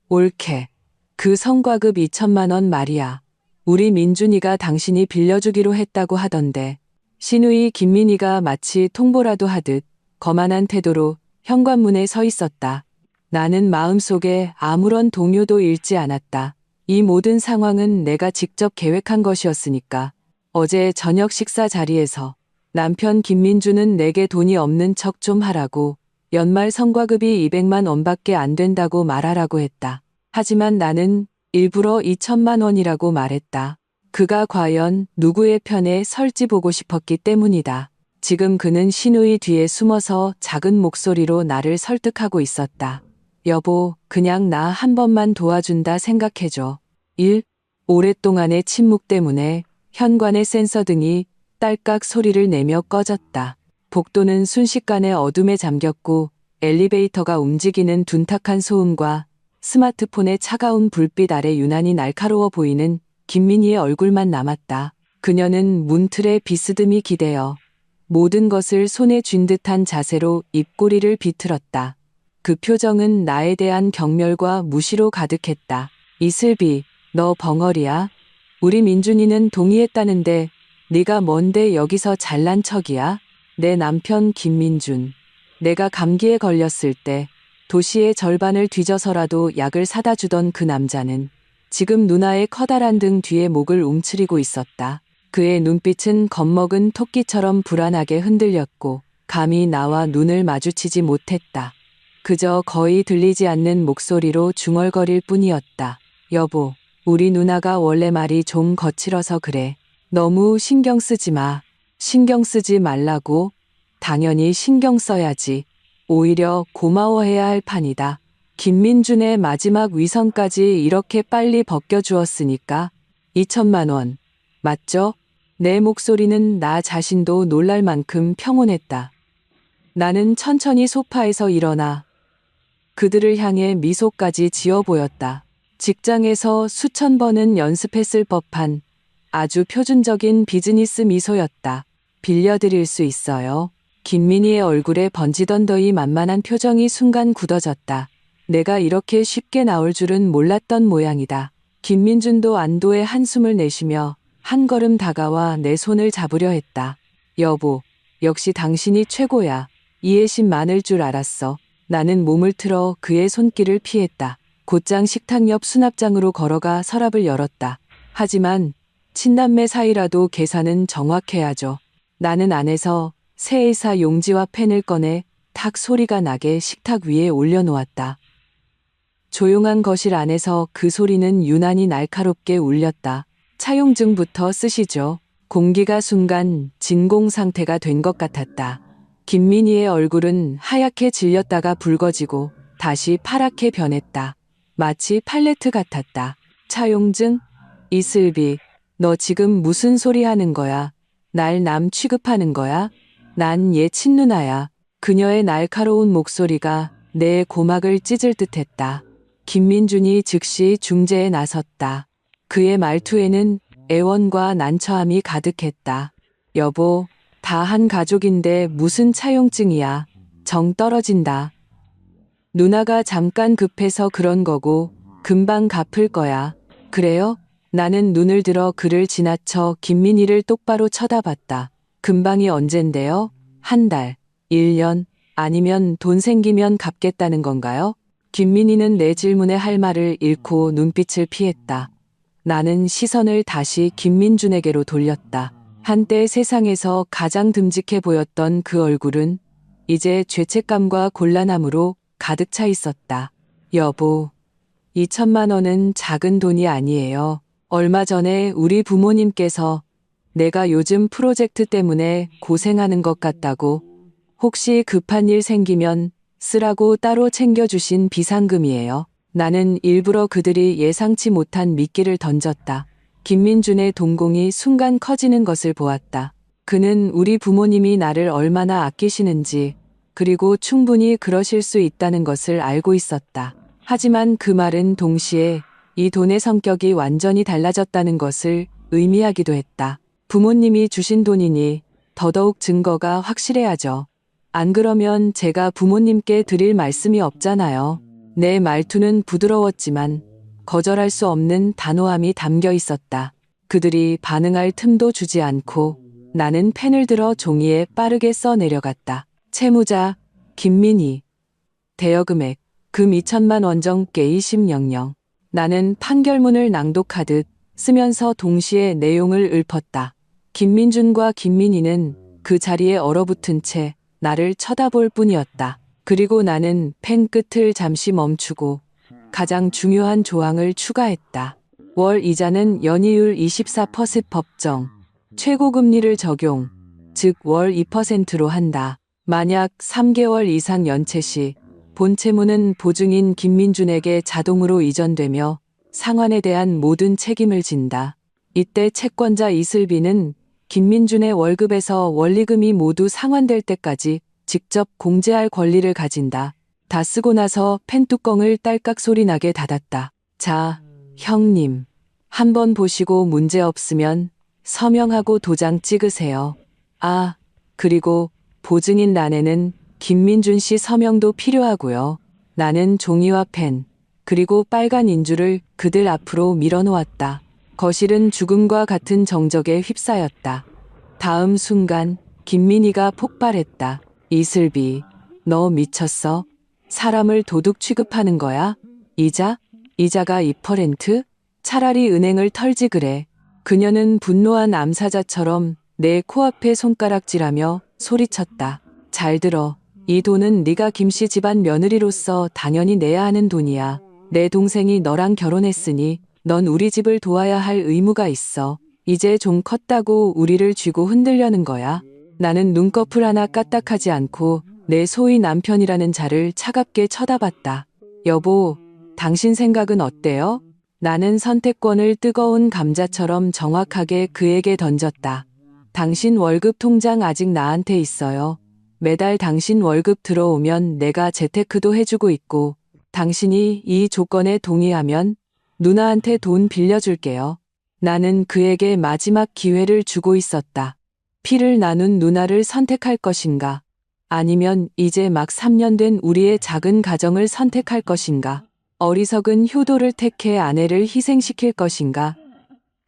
옳게. 그 성과급 2천만 원 말이야. 우리 민준이가 당신이 빌려주기로 했다고 하던데. 신우이 김민희가 마치 통보라도 하듯 거만한 태도로 현관문에 서 있었다. 나는 마음속에 아무런 동요도 잃지 않았다. 이 모든 상황은 내가 직접 계획한 것이었으니까. 어제 저녁 식사 자리에서 남편 김민주는 내게 돈이 없는 척 좀 하라고 연말 성과급이 200만 원밖에 안 된다고 말하라고 했다. 하지만 나는 일부러 2천만 원이라고 말했다. 그가 과연 누구의 편에 설지 보고 싶었기 때문이다. 지금 그는 신우이 뒤에 숨어서 작은 목소리로 나를 설득하고 있었다. 여보, 그냥 나 한 번만 도와준다 생각해줘. 1. 오랫동안의 침묵 때문에 현관의 센서 등이 딸깍 소리를 내며 꺼졌다. 복도는 순식간에 어둠에 잠겼고 엘리베이터가 움직이는 둔탁한 소음과 스마트폰의 차가운 불빛 아래 유난히 날카로워 보이는 김민희의 얼굴만 남았다. 그녀는 문틀에 비스듬히 기대어 모든 것을 손에 쥔 듯한 자세로 입꼬리를 비틀었다. 그 표정은 나에 대한 경멸과 무시로 가득했다. 이슬비, 너 벙어리야? 우리 민준이는 동의했다는데 네가 뭔데 여기서 잘난 척이야? 내 남편 김민준. 내가 감기에 걸렸을 때 도시의 절반을 뒤져서라도 약을 사다 주던 그 남자는 지금 누나의 커다란 등 뒤에 목을 움츠리고 있었다. 그의 눈빛은 겁먹은 토끼처럼 불안하게 흔들렸고 감히 나와 눈을 마주치지 못했다. 그저 거의 들리지 않는 목소리로 중얼거릴 뿐이었다. 여보, 우리 누나가 원래 말이 좀 거칠어서 그래. 너무 신경 쓰지 마. 신경 쓰지 말라고? 당연히 신경 써야지. 오히려 고마워해야 할 판이다. 김민준의 마지막 위선까지 이렇게 빨리 벗겨주었으니까 2천만 원. 맞죠? 내 목소리는 나 자신도 놀랄 만큼 평온했다. 나는 천천히 소파에서 일어나 그들을 향해 미소까지 지어 보였다. 직장에서 수천 번은 연습했을 법한 아주 표준적인 비즈니스 미소였다. 빌려드릴 수 있어요. 김민희의 얼굴에 번지던 더위 만만한 표정이 순간 굳어졌다. 내가 이렇게 쉽게 나올 줄은 몰랐던 모양이다. 김민준도 안도의 한숨을 내쉬며 한 걸음 다가와 내 손을 잡으려 했다. 여보, 역시 당신이 최고야. 이해심 많을 줄 알았어. 나는 몸을 틀어 그의 손길을 피했다. 곧장 식탁 옆 수납장으로 걸어가 서랍을 열었다. 하지만 친남매 사이라도 계산은 정확해야죠. 나는 안에서 세일사 용지와 펜을 꺼내 탁 소리가 나게 식탁 위에 올려놓았다. 조용한 거실 안에서 그 소리는 유난히 날카롭게 울렸다. 차용증부터 쓰시죠. 공기가 순간 진공 상태가 된 것 같았다. 김민희의 얼굴은 하얗게 질렸다가 붉어지고 다시 파랗게 변했다. 마치 팔레트 같았다. 차용증? 이슬비, 너 지금 무슨 소리 하는 거야? 날 남 취급하는 거야? 난 얘 친누나야. 그녀의 날카로운 목소리가 내 고막을 찢을 듯했다. 김민준이 즉시 중재에 나섰다. 그의 말투에는 애원과 난처함이 가득했다. 여보, 다 한 가족인데 무슨 차용증이야. 정 떨어진다. 누나가 잠깐 급해서 그런 거고 금방 갚을 거야. 그래요? 나는 눈을 들어 그를 지나쳐 김민희를 똑바로 쳐다봤다. 금방이 언젠데요? 한 달, 1년, 아니면 돈 생기면 갚겠다는 건가요? 김민희는 내 질문에 할 말을 잃고 눈빛을 피했다. 나는 시선을 다시 김민준에게로 돌렸다. 한때 세상에서 가장 듬직해 보였던 그 얼굴은 이제 죄책감과 곤란함으로 가득 차 있었다. 여보, 2천만 원은 작은 돈이 아니에요. 얼마 전에 우리 부모님께서 내가 요즘 프로젝트 때문에 고생하는 것 같다고 혹시 급한 일 생기면 쓰라고 따로 챙겨주신 비상금이에요. 나는 일부러 그들이 예상치 못한 미끼를 던졌다. 김민준의 동공이 순간 커지는 것을 보았다. 그는 우리 부모님이 나를 얼마나 아끼시는지 그리고 충분히 그러실 수 있다는 것을 알고 있었다. 하지만 그 말은 동시에 이 돈의 성격이 완전히 달라졌다는 것을 의미하기도 했다. 부모님이 주신 돈이니 더더욱 증거가 확실해야죠. 안 그러면 제가 부모님께 드릴 말씀이 없잖아요. 내 말투는 부드러웠지만 거절할 수 없는 단호함이 담겨 있었다. 그들이 반응할 틈도 주지 않고 나는 펜을 들어 종이에 빠르게 써 내려갔다. 채무자 김민희. 대여금액 금 2천만 원정 깨이심영영. 나는 판결문을 낭독하듯 쓰면서 동시에 내용을 읊었다. 김민준과 김민희는 그 자리에 얼어붙은 채 나를 쳐다볼 뿐이었다. 그리고 나는 펜 끝을 잠시 멈추고 가장 중요한 조항을 추가했다. 월 이자는 연이율 24% 법정, 최고금리를 적용, 즉 월 2%로 한다. 만약 3개월 이상 연체 시 본채무는 보증인 김민준에게 자동으로 이전되며 상환에 대한 모든 책임을 진다. 이때 채권자 이슬비는 김민준의 월급에서 원리금이 모두 상환될 때까지 직접 공제할 권리를 가진다. 다 쓰고 나서 펜뚜껑을 딸깍 소리 나게 닫았다. 자, 형님. 한번 보시고 문제 없으면 서명하고 도장 찍으세요. 아, 그리고 보증인 란에는 김민준 씨 서명도 필요하고요. 나는 종이와 펜, 그리고 빨간 인주를 그들 앞으로 밀어놓았다. 거실은 죽음과 같은 정적에 휩싸였다. 다음 순간 김민희가 폭발했다. 이슬비, 너 미쳤어? 사람을 도둑 취급하는 거야? 이자가 2%? 차라리 은행을 털지 그래. 그녀는 분노한 암사자처럼 내 코앞에 손가락질하며 소리쳤다. 잘 들어. 이 돈은 네가 김씨 집안 며느리로서 당연히 내야 하는 돈이야. 내 동생이 너랑 결혼했으니 넌 우리 집을 도와야 할 의무가 있어. 이제 좀 컸다고 우리를 쥐고 흔들려는 거야. 나는 눈꺼풀 하나 까딱하지 않고 내 소위 남편이라는 자를 차갑게 쳐다봤다. 여보, 당신 생각은 어때요? 나는 선택권을 뜨거운 감자처럼 정확하게 그에게 던졌다. 당신 월급 통장 아직 나한테 있어요. 매달 당신 월급 들어오면 내가 재테크도 해주고 있고, 당신이 이 조건에 동의하면 누나한테 돈 빌려줄게요. 나는 그에게 마지막 기회를 주고 있었다. 피를 나눈 누나를 선택할 것인가? 아니면 이제 막 3년 된 우리의 작은 가정을 선택할 것인가? 어리석은 효도를 택해 아내를 희생시킬 것인가?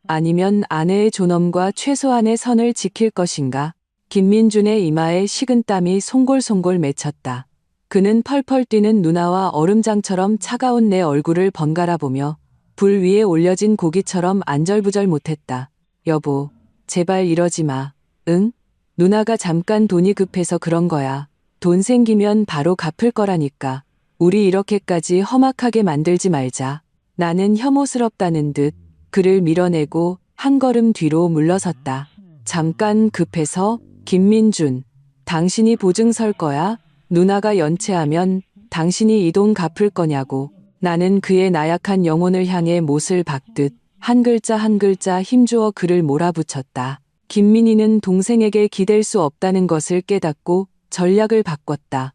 아니면 아내의 존엄과 최소한의 선을 지킬 것인가? 김민준의 이마에 식은땀이 송골송골 맺혔다. 그는 펄펄 뛰는 누나와 얼음장처럼 차가운 내 얼굴을 번갈아 보며 불 위에 올려진 고기처럼 안절부절 못했다. 여보, 제발 이러지 마. 응? 누나가 잠깐 돈이 급해서 그런 거야. 돈 생기면 바로 갚을 거라니까. 우리 이렇게까지 험악하게 만들지 말자. 나는 혐오스럽다는 듯 그를 밀어내고 한 걸음 뒤로 물러섰다. 잠깐 급해서? 김민준, 당신이 보증 설 거야? 누나가 연체하면 당신이 이 돈 갚을 거냐고. 나는 그의 나약한 영혼을 향해 못을 박듯 한 글자 한 글자 힘주어 그를 몰아붙였다. 김민희는 동생에게 기댈 수 없다는 것을 깨닫고 전략을 바꿨다.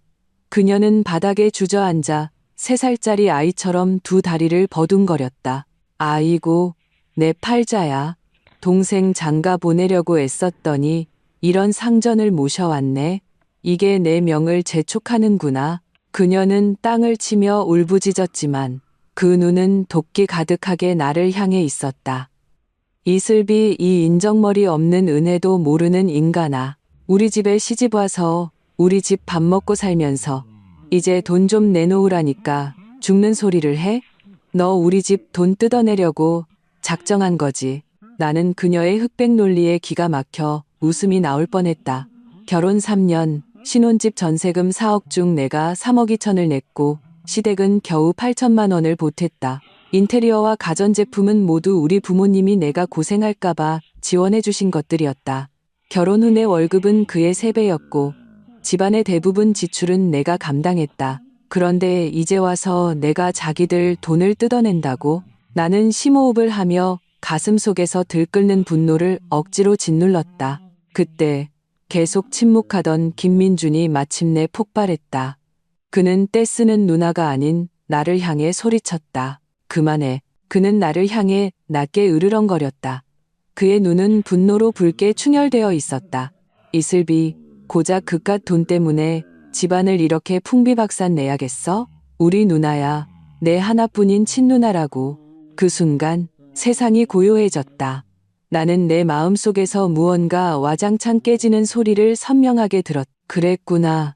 그녀는 바닥에 주저앉아 3살짜리 아이처럼 두 다리를 버둥거렸다. 아이고, 내 팔자야. 동생 장가 보내려고 애썼더니 이런 상전을 모셔왔네. 이게 내 명을 재촉하는구나. 그녀는 땅을 치며 울부짖었지만 그 눈은 도끼 가득하게 나를 향해 있었다. 이슬비, 이 인정머리 없는 은혜도 모르는 인간아. 우리 집에 시집 와서 우리 집 밥 먹고 살면서 이제 돈 좀 내놓으라니까 죽는 소리를 해? 너 우리 집 돈 뜯어내려고 작정한 거지. 나는 그녀의 흑백 논리에 기가 막혀 웃음이 나올 뻔했다. 결혼 3년, 신혼집 전세금 4억 중 내가 3억 2천을 냈고 시댁은 겨우 8천만 원을 보탰다. 인테리어와 가전제품은 모두 우리 부모님이 내가 고생할까봐 지원해 주신 것들이었다. 결혼 후 내 월급은 그의 3배였고 집안의 대부분 지출은 내가 감당했다. 그런데 이제 와서 내가 자기들 돈을 뜯어낸다고? 나는 심호흡을 하며 가슴 속에서 들끓는 분노를 억지로 짓눌렀다. 그때 계속 침묵하던 김민준이 마침내 폭발했다. 그는 떼쓰는 누나가 아닌 나를 향해 소리쳤다. 그만해. 그는 나를 향해 낮게 으르렁거렸다. 그의 눈은 분노로 붉게 충혈되어 있었다. 이슬비, 고작 그깟 돈 때문에 집안을 이렇게 풍비박산 내야겠어? 우리 누나야, 내 하나뿐인 친누나라고. 그 순간 세상이 고요해졌다. 나는 내 마음속에서 무언가 와장창 깨지는 소리를 선명하게 들었다. 그랬구나.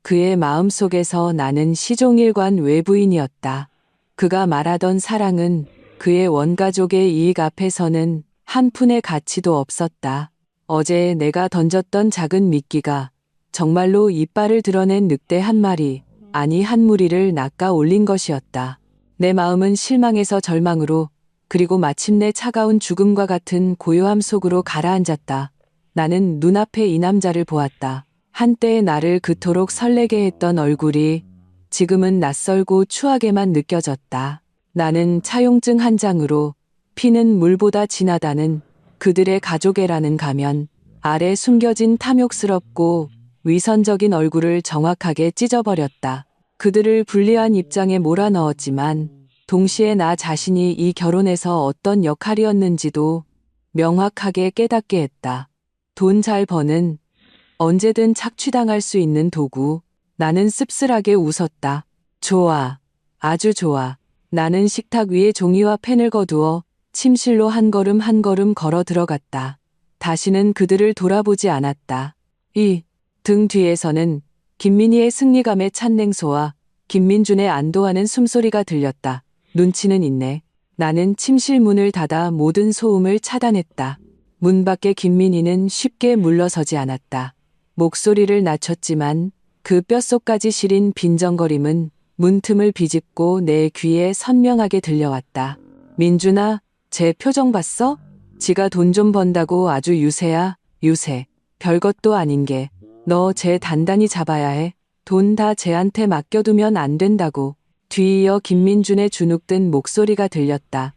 그의 마음속에서 나는 시종일관 외부인이었다. 그가 말하던 사랑은 그의 원가족의 이익 앞에서는 한 푼의 가치도 없었다. 어제 내가 던졌던 작은 미끼가 정말로 이빨을 드러낸 늑대 한 마리, 아니 한 무리를 낚아 올린 것이었다. 내 마음은 실망에서 절망으로, 그리고 마침내 차가운 죽음과 같은 고요함 속으로 가라앉았다. 나는 눈앞에 이 남자를 보았다. 한때의 나를 그토록 설레게 했던 얼굴이 지금은 낯설고 추하게만 느껴졌다. 나는 차용증 한 장으로 피는 물보다 진하다는 그들의 가족애라는 가면 아래 숨겨진 탐욕스럽고 위선적인 얼굴을 정확하게 찢어버렸다. 그들을 불리한 입장에 몰아넣었지만 동시에 나 자신이 이 결혼에서 어떤 역할이었는지도 명확하게 깨닫게 했다. 돈 잘 버는, 언제든 착취당할 수 있는 도구. 나는 씁쓸하게 웃었다. 좋아. 아주 좋아. 나는 식탁 위에 종이와 펜을 거두어 침실로 한 걸음 한 걸음 걸어 들어갔다. 다시는 그들을 돌아보지 않았다. 이 등 뒤에서는 김민희의 승리감에 찬 냉소와 김민준의 안도하는 숨소리가 들렸다. 눈치는 있네. 나는 침실 문을 닫아 모든 소음을 차단했다. 문 밖에 김민희는 쉽게 물러서지 않았다. 목소리를 낮췄지만 그 뼛속까지 시린 빈정거림은 문틈을 비집고 내 귀에 선명하게 들려왔다. 민준아, 쟤 표정 봤어? 지가 돈 좀 번다고 아주 유세야, 유세. 별것도 아닌 게. 너 쟤 단단히 잡아야 해. 돈 다 쟤한테 맡겨두면 안 된다고. 뒤이어 김민준의 주눅든 목소리가 들렸다.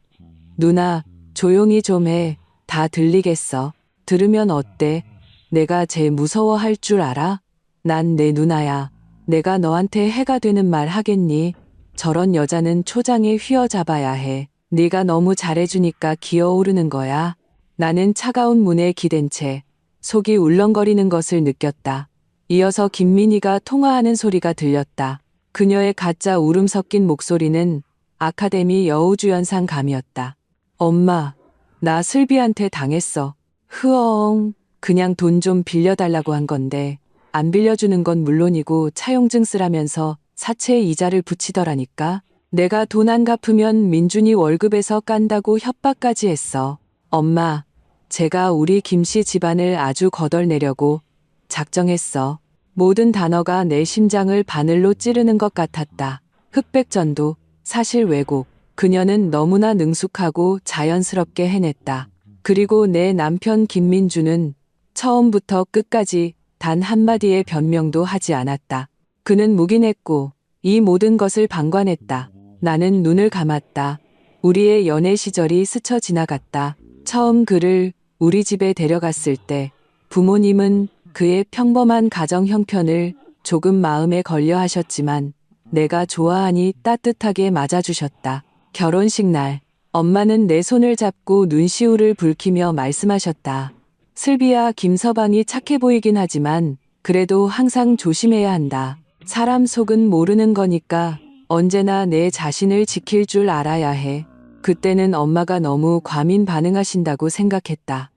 누나, 조용히 좀 해. 다 들리겠어. 들으면 어때? 내가 쟤 무서워할 줄 알아? 난 내 누나야. 내가 너한테 해가 되는 말 하겠니? 저런 여자는 초장에 휘어잡아야 해. 네가 너무 잘해주니까 기어오르는 거야. 나는 차가운 문에 기댄 채 속이 울렁거리는 것을 느꼈다. 이어서 김민희가 통화하는 소리가 들렸다. 그녀의 가짜 울음 섞인 목소리는 아카데미 여우주연상 감이었다. 엄마, 나 슬비한테 당했어. 흐엉, 그냥 돈 좀 빌려달라고 한 건데 안 빌려주는 건 물론이고 차용증 쓰라면서 사채에 이자를 붙이더라니까. 내가 돈 안 갚으면 민준이 월급에서 깐다고 협박까지 했어. 엄마, 제가 우리 김씨 집안을 아주 거덜내려고 작정했어. 모든 단어가 내 심장을 바늘로 찌르는 것 같았다. 흑백전도, 사실 왜곡. 그녀는 너무나 능숙하고 자연스럽게 해냈다. 그리고 내 남편 김민주는 처음부터 끝까지 단 한마디의 변명도 하지 않았다. 그는 묵인했고 이 모든 것을 방관했다. 나는 눈을 감았다. 우리의 연애 시절이 스쳐 지나갔다. 처음 그를 우리 집에 데려갔을 때 부모님은 그의 평범한 가정 형편을 조금 마음에 걸려 하셨지만 내가 좋아하니 따뜻하게 맞아주셨다. 결혼식 날 엄마는 내 손을 잡고 눈시울을 붉히며 말씀하셨다. 슬비야, 김서방이 착해 보이긴 하지만 그래도 항상 조심해야 한다. 사람 속은 모르는 거니까 언제나 내 자신을 지킬 줄 알아야 해. 그때는 엄마가 너무 과민 반응하신다고 생각했다.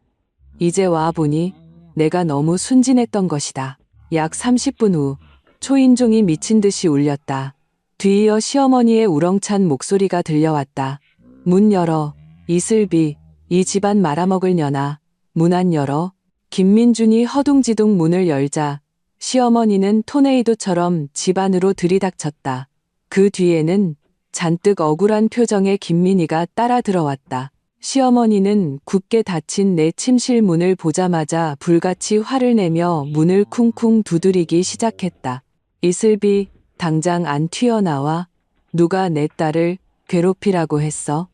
이제 와 보니 내가 너무 순진했던 것이다. 약 30분 후 초인종이 미친 듯이 울렸다. 뒤이어 시어머니의 우렁찬 목소리가 들려왔다. 문 열어. 이슬비, 이 집안 말아먹을 년아. 문 안 열어. 김민준이 허둥지둥 문을 열자 시어머니는 토네이도처럼 집 안으로 들이닥쳤다. 그 뒤에는 잔뜩 억울한 표정의 김민희가 따라 들어왔다. 시어머니는 굳게 닫힌 내 침실 문을 보자마자 불같이 화를 내며 문을 쿵쿵 두드리기 시작했다. 이슬비, 당장 안 튀어나와. 누가 내 딸을 괴롭히라고 했어?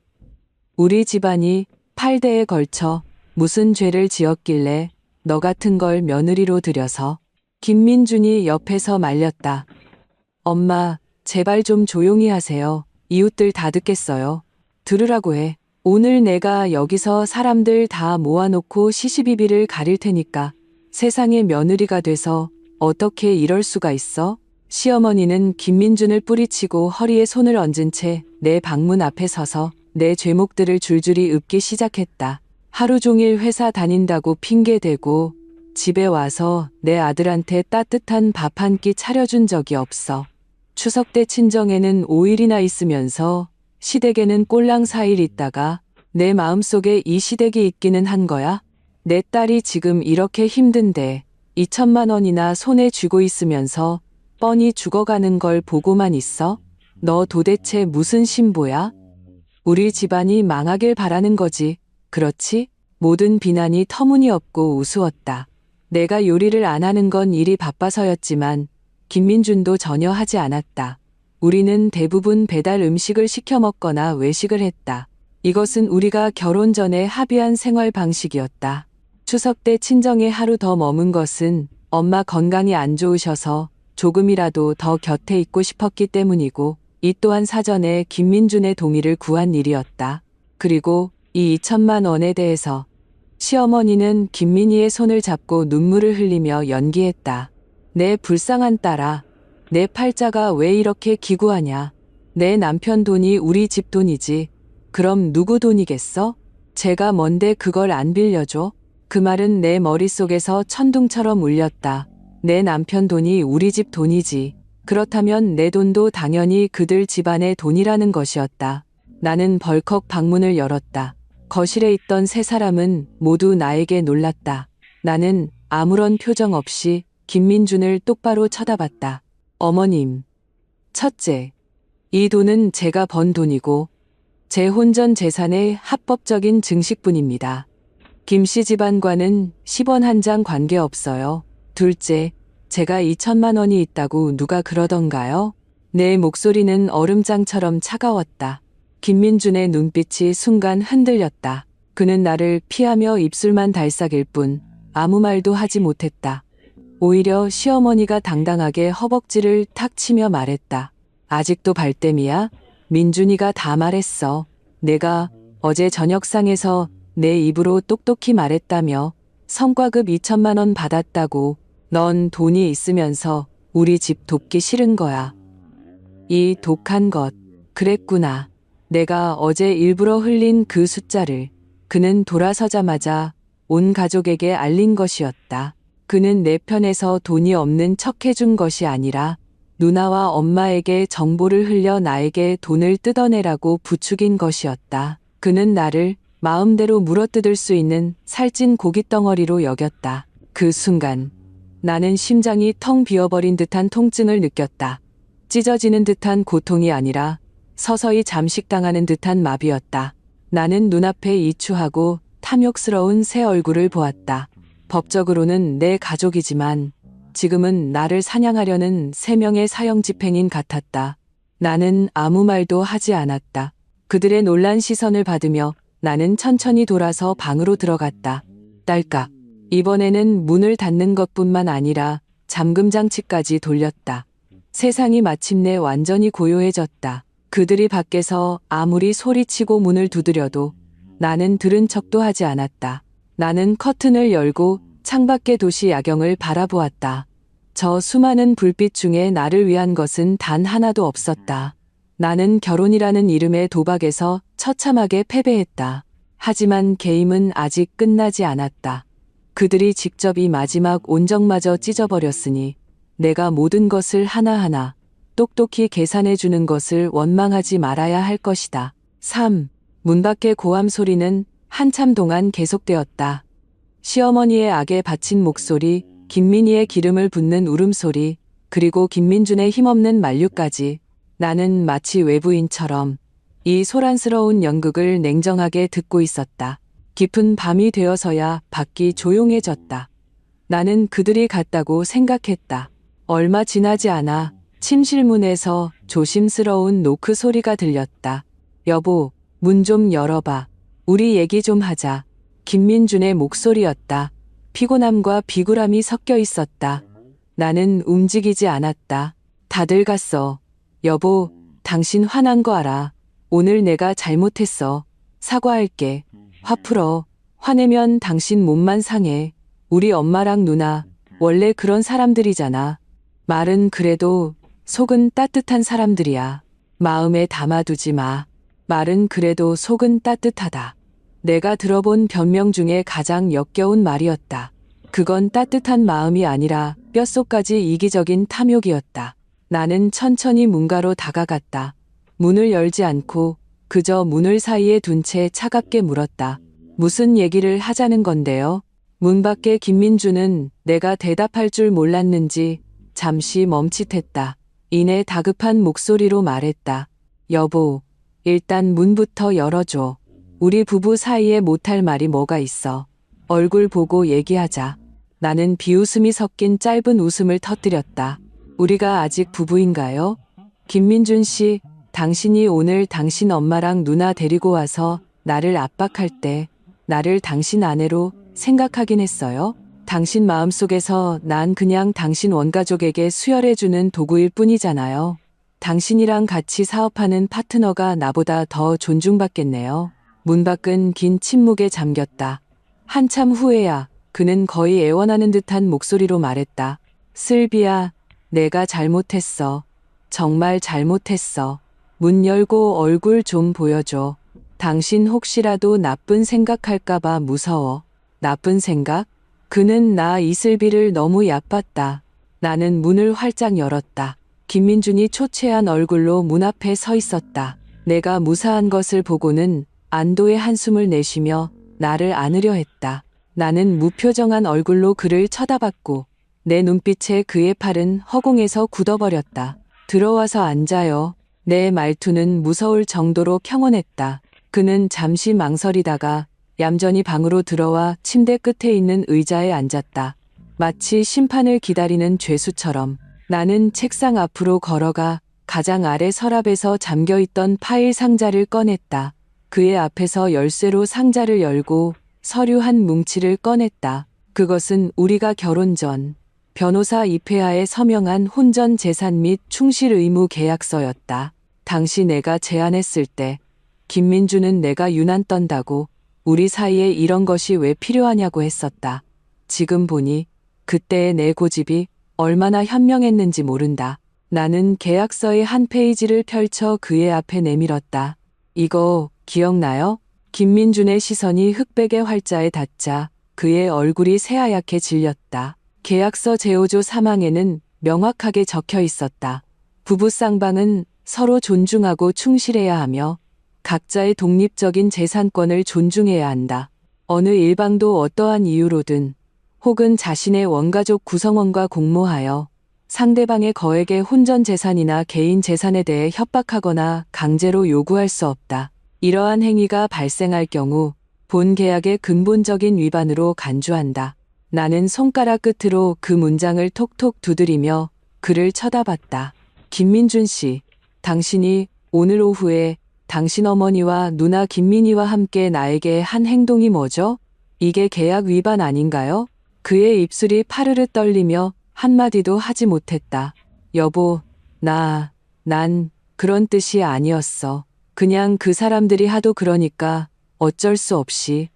우리 집안이 8대에 걸쳐 무슨 죄를 지었길래 너 같은 걸 며느리로 들여서. 김민준이 옆에서 말렸다. 엄마, 제발 좀 조용히 하세요. 이웃들 다 듣겠어요. 들으라고 해. 오늘 내가 여기서 사람들 다 모아놓고 시시비비를 가릴 테니까 세상의 며느리가 돼서 어떻게 이럴 수가 있어? 시어머니는 김민준을 뿌리치고 허리에 손을 얹은 채 내 방문 앞에 서서 내 죄목들을 줄줄이 읊기 시작했다. 하루 종일 회사 다닌다고 핑계대고 집에 와서 내 아들한테 따뜻한 밥 한 끼 차려준 적이 없어. 추석 때 친정에는 5일이나 있으면서 시댁에는 꼴랑 4일 있다가 내 마음속에 이 시댁이 있기는 한 거야. 내 딸이 지금 이렇게 힘든데 2천만 원이나 손에 쥐고 있으면서 뻔히 죽어가는 걸 보고만 있어? 너 도대체 무슨 신보야? 우리 집안이 망하길 바라는 거지. 그렇지? 모든 비난이 터무니없고 우스웠다. 내가 요리를 안 하는 건 일이 바빠서였지만 김민준도 전혀 하지 않았다. 우리는 대부분 배달 음식을 시켜 먹거나 외식을 했다. 이것은 우리가 결혼 전에 합의한 생활 방식이었다. 추석 때 친정에 하루 더 머문 것은 엄마 건강이 안 좋으셔서 조금이라도 더 곁에 있고 싶었기 때문이고, 이 또한 사전에 김민준의 동의를 구한 일이었다. 그리고 이 2천만 원에 대해서 시어머니는 김민희의 손을 잡고 눈물을 흘리며 연기했다. 내 불쌍한 딸아, 내 팔자가 왜 이렇게 기구하냐. 내 남편 돈이 우리 집 돈이지. 그럼 누구 돈이겠어? 제가 뭔데 그걸 안 빌려줘? 그 말은 내 머릿속에서 천둥처럼 울렸다. 내 남편 돈이 우리 집 돈이지. 그렇다면 내 돈도 당연히 그들 집안의 돈이라는 것이었다. 나는 벌컥 방문을 열었다. 거실에 있던 세 사람은 모두 나에게 놀랐다. 나는 아무런 표정 없이 김민준을 똑바로 쳐다봤다. 어머님. 첫째, 이 돈은 제가 번 돈이고 제 혼전 재산의 합법적인 증식분입니다. 김씨 집안과는 10원 한 장 관계없어요. 둘째, 제가 2천만 원이 있다고 누가 그러던가요? 내 목소리는 얼음장처럼 차가웠다. 김민준의 눈빛이 순간 흔들렸다. 그는 나를 피하며 입술만 달싹일 뿐 아무 말도 하지 못했다. 오히려 시어머니가 당당하게 허벅지를 탁 치며 말했다. 아직도 발뺌이야? 민준이가 다 말했어. 내가 어제 저녁상에서 내 입으로 똑똑히 말했다며. 성과급 2천만 원 받았다고. 넌 돈이 있으면서 우리 집 돕기 싫은 거야. 이 독한 것. 그랬구나. 내가 어제 일부러 흘린 그 숫자를 그는 돌아서자마자 온 가족에게 알린 것이었다. 그는 내 편에서 돈이 없는 척 해준 것이 아니라 누나와 엄마에게 정보를 흘려 나에게 돈을 뜯어내라고 부추긴 것이었다. 그는 나를 마음대로 물어뜯을 수 있는 살찐 고깃덩어리로 여겼다. 그 순간 나는 심장이 텅 비어버린 듯한 통증을 느꼈다. 찢어지는 듯한 고통이 아니라 서서히 잠식당하는 듯한 마비였다. 나는 눈앞에 이추하고 탐욕스러운 새 얼굴을 보았다. 법적으로는 내 가족이지만 지금은 나를 사냥하려는 3명의 사형 집행인 같았다. 나는 아무 말도 하지 않았다. 그들의 놀란 시선을 받으며 나는 천천히 돌아서 방으로 들어갔다. 딸깍. 이번에는 문을 닫는 것뿐만 아니라 잠금 장치까지 돌렸다. 세상이 마침내 완전히 고요해졌다. 그들이 밖에서 아무리 소리치고 문을 두드려도 나는 들은 척도 하지 않았다. 나는 커튼을 열고 창밖의 도시 야경을 바라보았다. 저 수많은 불빛 중에 나를 위한 것은 단 하나도 없었다. 나는 결혼이라는 이름의 도박에서 처참하게 패배했다. 하지만 게임은 아직 끝나지 않았다. 그들이 직접 이 마지막 온정마저 찢어버렸으니 내가 모든 것을 하나하나 똑똑히 계산해 주는 것을 원망하지 말아야 할 것이다. 3. 문 밖의 고함 소리는 한참 동안 계속되었다. 시어머니의 악에 바친 목소리, 김민희의 기름을 붓는 울음소리, 그리고 김민준의 힘없는 만류까지. 나는 마치 외부인처럼 이 소란스러운 연극을 냉정하게 듣고 있었다. 깊은 밤이 되어서야 밖이 조용해졌다. 나는 그들이 갔다고 생각했다. 얼마 지나지 않아 침실문에서 조심스러운 노크 소리가 들렸다. 여보, 문 좀 열어봐. 우리 얘기 좀 하자. 김민준의 목소리였다. 피곤함과 비굴함이 섞여 있었다. 나는 움직이지 않았다. 다들 갔어. 여보, 당신 화난 거 알아. 오늘 내가 잘못했어. 사과할게. 화 풀어. 화내면 당신 몸만 상해. 우리 엄마랑 누나 원래 그런 사람들이잖아. 말은 그래도 속은 따뜻한 사람들이야. 마음에 담아두지 마. 말은 그래도 속은 따뜻하다. 내가 들어본 변명 중에 가장 역겨운 말이었다. 그건 따뜻한 마음이 아니라 뼛속까지 이기적인 탐욕이었다. 나는 천천히 문가로 다가갔다. 문을 열지 않고 그저 문을 사이에 둔 채 차갑게 물었다. 무슨 얘기를 하자는 건데요? 문 밖에 김민주는 내가 대답할 줄 몰랐는지 잠시 멈칫했다. 이내 다급한 목소리로 말했다. 여보, 일단 문부터 열어줘. 우리 부부 사이에 못할 말이 뭐가 있어. 얼굴 보고 얘기하자. 나는 비웃음이 섞인 짧은 웃음을 터뜨렸다. 우리가 아직 부부인가요? 김민준 씨, 당신이 오늘 당신 엄마랑 누나 데리고 와서 나를 압박할 때 나를 당신 아내로 생각하긴 했어요? 당신 마음속에서 난 그냥 당신 원가족에게 수혈해주는 도구일 뿐이잖아요. 당신이랑 같이 사업하는 파트너가 나보다 더 존중받겠네요. 문 밖은 긴 침묵에 잠겼다. 한참 후에야 그는 거의 애원하는 듯한 목소리로 말했다. 슬비야, 내가 잘못했어. 정말 잘못했어. 문 열고 얼굴 좀 보여줘. 당신 혹시라도 나쁜 생각할까봐 무서워. 나쁜 생각? 그는 나 이슬비를 너무 얕봤다. 나는 문을 활짝 열었다. 김민준이 초췌한 얼굴로 문 앞에 서 있었다. 내가 무사한 것을 보고는 안도의 한숨을 내쉬며 나를 안으려 했다. 나는 무표정한 얼굴로 그를 쳐다봤고 내 눈빛에 그의 팔은 허공에서 굳어버렸다. 들어와서 앉아요. 내 말투는 무서울 정도로 평온했다. 그는 잠시 망설이다가 얌전히 방으로 들어와 침대 끝에 있는 의자에 앉았다. 마치 심판을 기다리는 죄수처럼. 나는 책상 앞으로 걸어가 가장 아래 서랍에서 잠겨있던 파일 상자를 꺼냈다. 그의 앞에서 열쇠로 상자를 열고 서류 한 뭉치를 꺼냈다. 그것은 우리가 결혼 전 변호사 이폐하에 서명한 혼전 재산 및 충실 의무 계약서였다. 당시 내가 제안했을 때 김민주는 내가 유난 떤다고 우리 사이에 이런 것이 왜 필요하냐고 했었다. 지금 보니 그때의 내 고집이 얼마나 현명했는지 모른다. 나는 계약서의 한 페이지를 펼쳐 그의 앞에 내밀었다. 이거 기억나요? 김민준의 시선이 흑백의 활자에 닿자 그의 얼굴이 새하얗게 질렸다. 계약서 제오조 3항에는 명확하게 적혀 있었다. 부부 쌍방은 서로 존중하고 충실해야 하며 각자의 독립적인 재산권을 존중해야 한다. 어느 일방도 어떠한 이유로든 혹은 자신의 원가족 구성원과 공모하여 상대방의 거액의 혼전 재산이나 개인 재산에 대해 협박하거나 강제로 요구할 수 없다. 이러한 행위가 발생할 경우 본 계약의 근본적인 위반으로 간주한다. 나는 손가락 끝으로 그 문장을 톡톡 두드리며 그를 쳐다봤다. 김민준 씨, 당신이 오늘 오후에 당신 어머니와 누나 김민희와 함께 나에게 한 행동이 뭐죠? 이게 계약 위반 아닌가요? 그의 입술이 파르르 떨리며 한마디도 하지 못했다. 여보, 난 그런 뜻이 아니었어. 그냥 그 사람들이 하도 그러니까 어쩔 수 없이.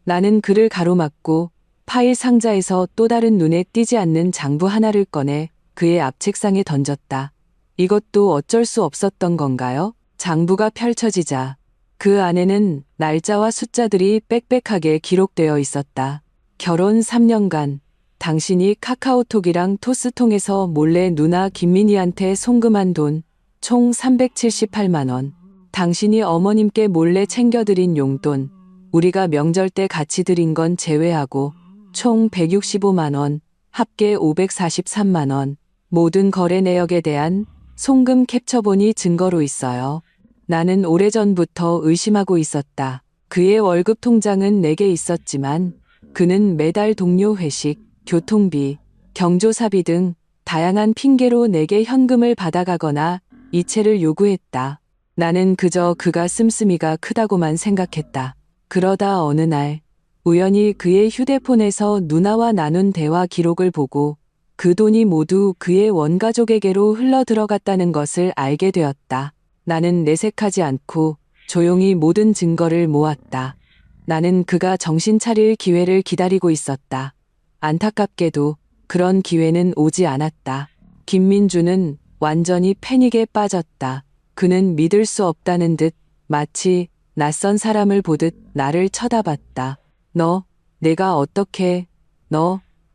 나는 그를 가로막고 파일 상자에서 또 다른 눈에 띄지 않는 장부 하나를 꺼내 그의 앞 책상에 던졌다. 이것도 어쩔 수 없었던 건가요? 장부가 펼쳐지자 그 안에는 날짜와 숫자들이 빽빽하게 기록되어 있었다. 결혼 3년간 당신이 카카오톡이랑 토스통에서 몰래 누나 김민희한테 송금한 돈 총 378만 원. 당신이 어머님께 몰래 챙겨드린 용돈, 우리가 명절 때 같이 드린 건 제외하고 총 165만 원, 합계 543만 원. 모든 거래 내역에 대한 송금 캡처본이 증거로 있어요. 나는 오래전부터 의심하고 있었다. 그의 월급 통장은 내게 있었지만 그는 매달 동료 회식, 교통비, 경조사비 등 다양한 핑계로 내게 현금을 받아가거나 이체를 요구했다. 나는 그저 그가 씀씀이가 크다고만 생각했다. 그러다 어느 날 우연히 그의 휴대폰에서 누나와 나눈 대화 기록을 보고 그 돈이 모두 그의 원가족에게로 흘러들어갔다는 것을 알게 되었다. 나는 내색하지 않고 조용히 모든 증거를 모았다. 나는 그가 정신 차릴 기회를 기다리고 있었다. 안타깝게도 그런 기회는 오지 않았다. 김민주는 완전히 패닉에 빠졌다. 그는 믿을 수 없다는 듯 마치 낯선 사람을 보듯 나를 쳐다봤다. 너, 내가 어떻게,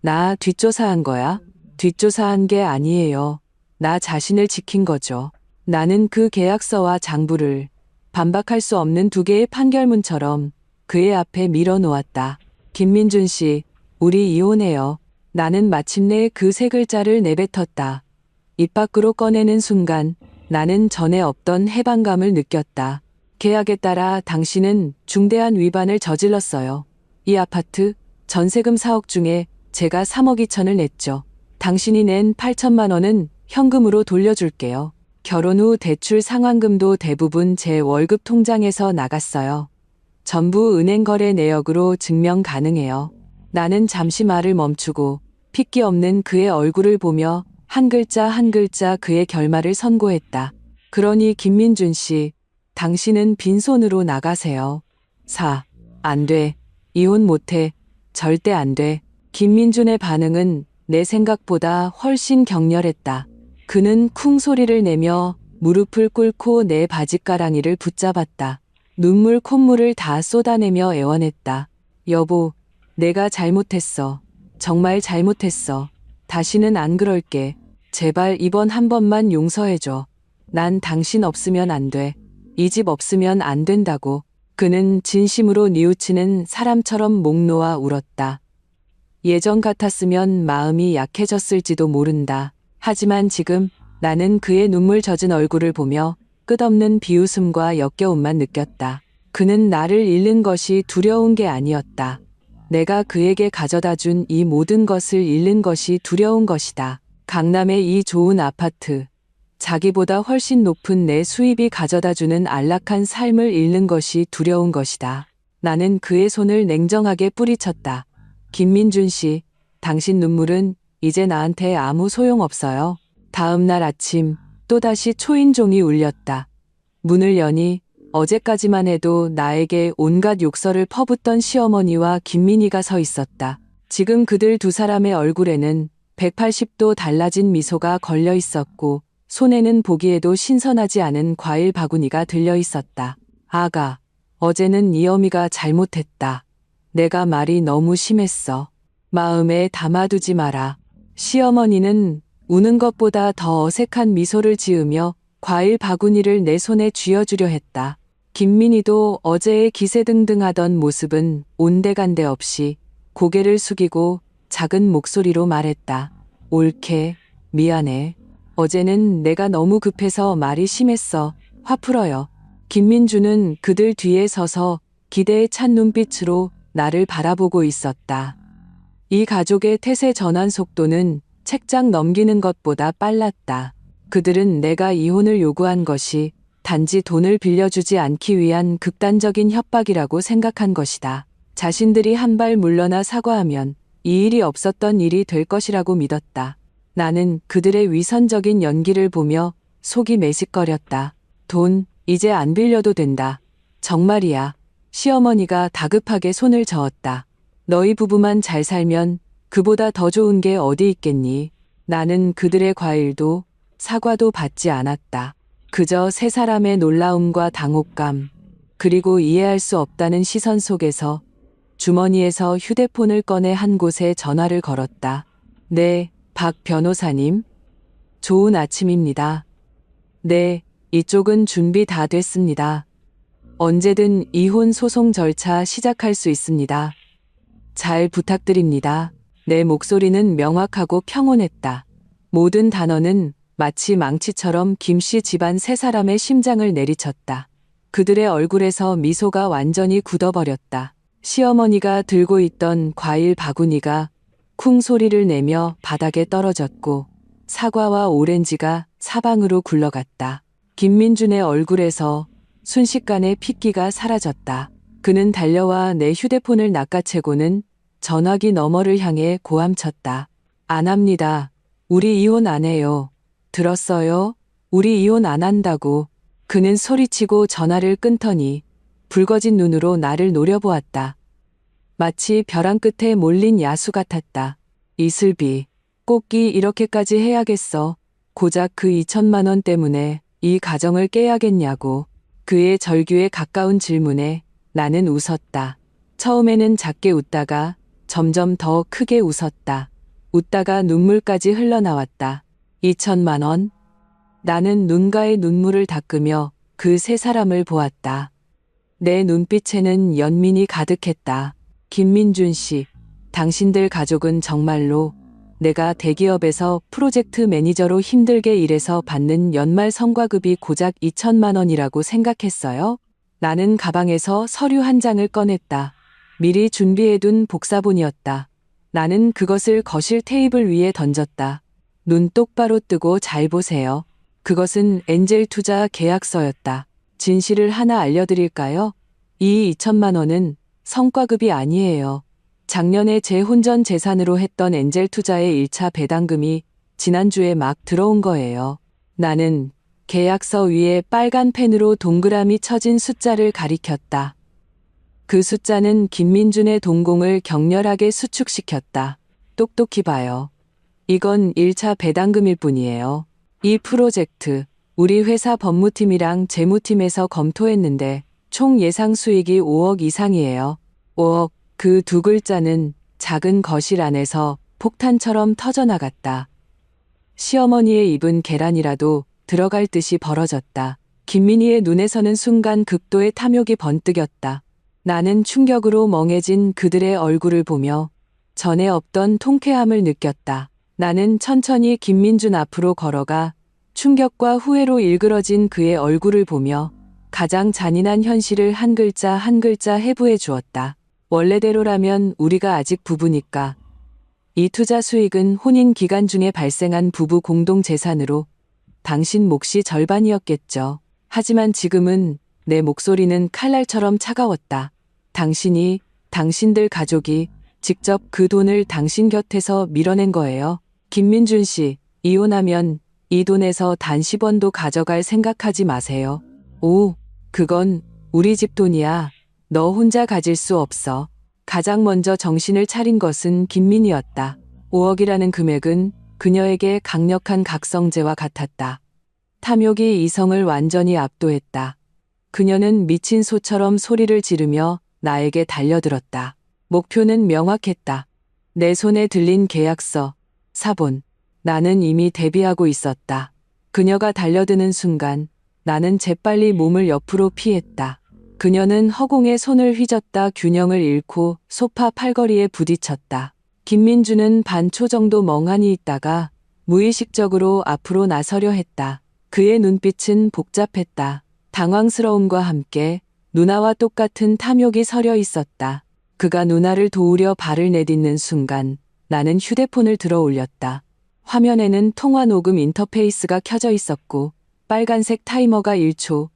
나 뒷조사한 거야? 뒷조사한 게 아니에요. 나 자신을 지킨 거죠. 나는 그 계약서와 장부를 반박할 수 없는 두 개의 판결문처럼 그의 앞에 밀어놓았다. 김민준 씨, 우리 이혼해요. 나는 마침내 그 세 글자를 내뱉었다. 입 밖으로 꺼내는 순간 나는 전에 없던 해방감을 느꼈다. 계약에 따라 당신은 중대한 위반을 저질렀어요. 이 아파트 전세금 4억 중에 제가 3억 2천을 냈죠. 당신이 낸 8천만 원은 현금으로 돌려줄게요. 결혼 후 대출 상환금도 대부분 제 월급 통장에서 나갔어요. 전부 은행 거래 내역으로 증명 가능해요. 나는 잠시 말을 멈추고 핏기 없는 그의 얼굴을 보며 한 글자 한 글자 그의 결말을 선고했다. 그러니 김민준 씨, 당신은 빈손으로 나가세요. 안 돼. 이혼 못해. 절대 안 돼. 김민준의 반응은 내 생각보다 훨씬 격렬했다. 그는 쿵 소리를 내며 무릎을 꿇고 내 바짓가랑이를 붙잡았다. 눈물 콧물을 다 쏟아내며 애원했다. 여보, 내가 잘못했어. 정말 잘못했어. 다시는 안 그럴게. 제발 이번 한 번만 용서해줘. 난 당신 없으면 안 돼. 이 집 없으면 안 된다고. 그는 진심으로 뉘우치는 사람처럼 목 놓아 울었다. 예전 같았으면 마음이 약해졌을지도 모른다. 하지만 지금 나는 그의 눈물 젖은 얼굴을 보며 끝없는 비웃음과 역겨움만 느꼈다. 그는 나를 잃는 것이 두려운 게 아니었다. 내가 그에게 가져다 준 이 모든 것을 잃는 것이 두려운 것이다. 강남의 이 좋은 아파트, 자기보다 훨씬 높은 내 수입이 가져다 주는 안락한 삶을 잃는 것이 두려운 것이다. 나는 그의 손을 냉정하게 뿌리쳤다. 김민준 씨, 당신 눈물은 이제 나한테 아무 소용없어요. 다음 날 아침 또다시 초인종이 울렸다. 문을 여니 어제까지만 해도 나에게 온갖 욕설을 퍼붓던 시어머니와 김민희가 서 있었다. 지금 그들 두 사람의 얼굴에는 180도 달라진 미소가 걸려 있었고 손에는 보기에도 신선하지 않은 과일 바구니가 들려 있었다. 아가, 어제는 이 어미가 잘못했다. 내가 말이 너무 심했어. 마음에 담아두지 마라. 시어머니는 우는 것보다 더 어색한 미소를 지으며 과일 바구니를 내 손에 쥐어주려 했다. 김민희도 어제의 기세등등하던 모습은 온데간데 없이 고개를 숙이고 작은 목소리로 말했다. 옳게, 미안해. 어제는 내가 너무 급해서 말이 심했어. 화 풀어요. 김민주는 그들 뒤에 서서 기대에 찬 눈빛으로 나를 바라보고 있었다. 이 가족의 태세 전환 속도는 책장 넘기는 것보다 빨랐다. 그들은 내가 이혼을 요구한 것이 단지 돈을 빌려주지 않기 위한 극단적인 협박이라고 생각한 것이다. 자신들이 한 발 물러나 사과하면 이 일이 없었던 일이 될 것이라고 믿었다. 나는 그들의 위선적인 연기를 보며 속이 메식거렸다. 돈, 이제 안 빌려도 된다. 정말이야. 시어머니가 다급하게 손을 저었다. 너희 부부만 잘 살면 그보다 더 좋은 게 어디 있겠니? 나는 그들의 과일도 사과도 받지 않았다. 그저 세 사람의 놀라움과 당혹감, 그리고 이해할 수 없다는 시선 속에서 주머니에서 휴대폰을 꺼내 한 곳에 전화를 걸었다. 네, 박 변호사님. 좋은 아침입니다. 네, 이쪽은 준비 다 됐습니다. 언제든 이혼 소송 절차 시작할 수 있습니다. 잘 부탁드립니다. 내 목소리는 명확하고 평온했다. 모든 단어는 마치 망치처럼 김씨 집안 세 사람의 심장을 내리쳤다. 그들의 얼굴에서 미소가 완전히 굳어버렸다. 시어머니가 들고 있던 과일 바구니가 쿵 소리를 내며 바닥에 떨어졌고 사과와 오렌지가 사방으로 굴러갔다. 김민준의 얼굴에서 순식간에 핏기가 사라졌다. 그는 달려와 내 휴대폰을 낚아채고는 전화기 너머를 향해 고함쳤다. 안 합니다. 우리 이혼 안 해요. 들었어요? 우리 이혼 안 한다고. 그는 소리치고 전화를 끊더니 붉어진 눈으로 나를 노려보았다. 마치 벼랑 끝에 몰린 야수 같았다. 이슬비, 꼭 이렇게까지 해야겠어. 고작 그 2천만 원 때문에 이 가정을 깨야겠냐고. 그의 절규에 가까운 질문에 나는 웃었다. 처음에는 작게 웃다가 점점 더 크게 웃었다. 웃다가 눈물까지 흘러나왔다. 2천만 원? 나는 눈가에 눈물을 닦으며 그 세 사람을 보았다. 내 눈빛에는 연민이 가득했다. 김민준 씨, 당신들 가족은 정말로 내가 대기업에서 프로젝트 매니저로 힘들게 일해서 받는 연말 성과급이 고작 2천만 원이라고 생각했어요? 나는 가방에서 서류 한 장을 꺼냈다. 미리 준비해둔 복사본이었다. 나는 그것을 거실 테이블 위에 던졌다. 눈 똑바로 뜨고 잘 보세요. 그것은 엔젤 투자 계약서였다. 진실을 하나 알려드릴까요? 이 2천만 원은 성과급이 아니에요. 작년에 제 혼전 재산으로 했던 엔젤 투자의 1차 배당금이 지난주에 막 들어온 거예요. 나는 계약서 위에 빨간 펜으로 동그라미 쳐진 숫자를 가리켰다. 그 숫자는 김민준의 동공을 격렬하게 수축시켰다. 똑똑히 봐요. 이건 1차 배당금일 뿐이에요. 이 프로젝트, 우리 회사 법무팀이랑 재무팀에서 검토했는데 총 예상 수익이 5억 이상이에요. 5억, 그 두 글자는 작은 거실 안에서 폭탄처럼 터져나갔다. 시어머니의 입은 계란이라도 들어갈 듯이 벌어졌다. 김민희의 눈에서는 순간 극도의 탐욕이 번뜩였다. 나는 충격으로 멍해진 그들의 얼굴을 보며 전에 없던 통쾌함을 느꼈다. 나는 천천히 김민준 앞으로 걸어가 충격과 후회로 일그러진 그의 얼굴을 보며 가장 잔인한 현실을 한 글자 한 글자 해부해 주었다. 원래대로라면 우리가 아직 부부니까 이 투자 수익은 혼인 기간 중에 발생한 부부 공동 재산으로 당신 몫이 절반이었겠죠. 하지만 지금은 내 목소리는 칼날처럼 차가웠다. 당신들 가족이 직접 그 돈을 당신 곁에서 밀어낸 거예요. 김민준 씨, 이혼하면 이 돈에서 단 10원도 가져갈 생각하지 마세요. 오, 그건 우리 집 돈이야. 너 혼자 가질 수 없어. 가장 먼저 정신을 차린 것은 김민희였다. 5억이라는 금액은 그녀에게 강력한 각성제와 같았다. 탐욕이 이성을 완전히 압도했다. 그녀는 미친 소처럼 소리를 지르며 나에게 달려들었다. 목표는 명확했다. 내 손에 들린 계약서, 사본. 나는 이미 대비하고 있었다. 그녀가 달려드는 순간 나는 재빨리 몸을 옆으로 피했다. 그녀는 허공에 손을 휘젓다 균형을 잃고 소파 팔걸이에 부딪혔다. 김민주는 반초 정도 멍하니 있다가 무의식적으로 앞으로 나서려 했다. 그의 눈빛은 복잡했다. 당황스러움과 함께 누나와 똑같은 탐욕이 서려 있었다. 그가 누나를 도우려 발을 내딛는 순간 나는 휴대폰을 들어 올렸다. 화면에는 통화 녹음 인터페이스가 켜져 있었고 빨간색 타이머가 1초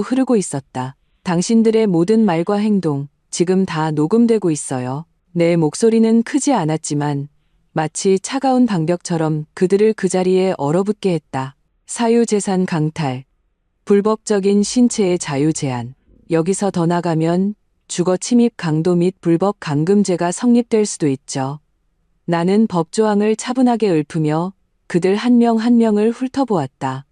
흐르고 있었다. 당신들의 모든 말과 행동, 지금 다 녹음되고 있어요. 내 목소리는 크지 않았지만 마치 차가운 방벽처럼 그들을 그 자리에 얼어붙게 했다. 사유재산 강탈, 불법적인 신체의 자유 제한. 여기서 더 나가면 주거 침입 강도 및 불법 감금죄가 성립될 수도 있죠. 나는 법조항을 차분하게 읊으며 그들 한 명 한 명을 훑어보았다.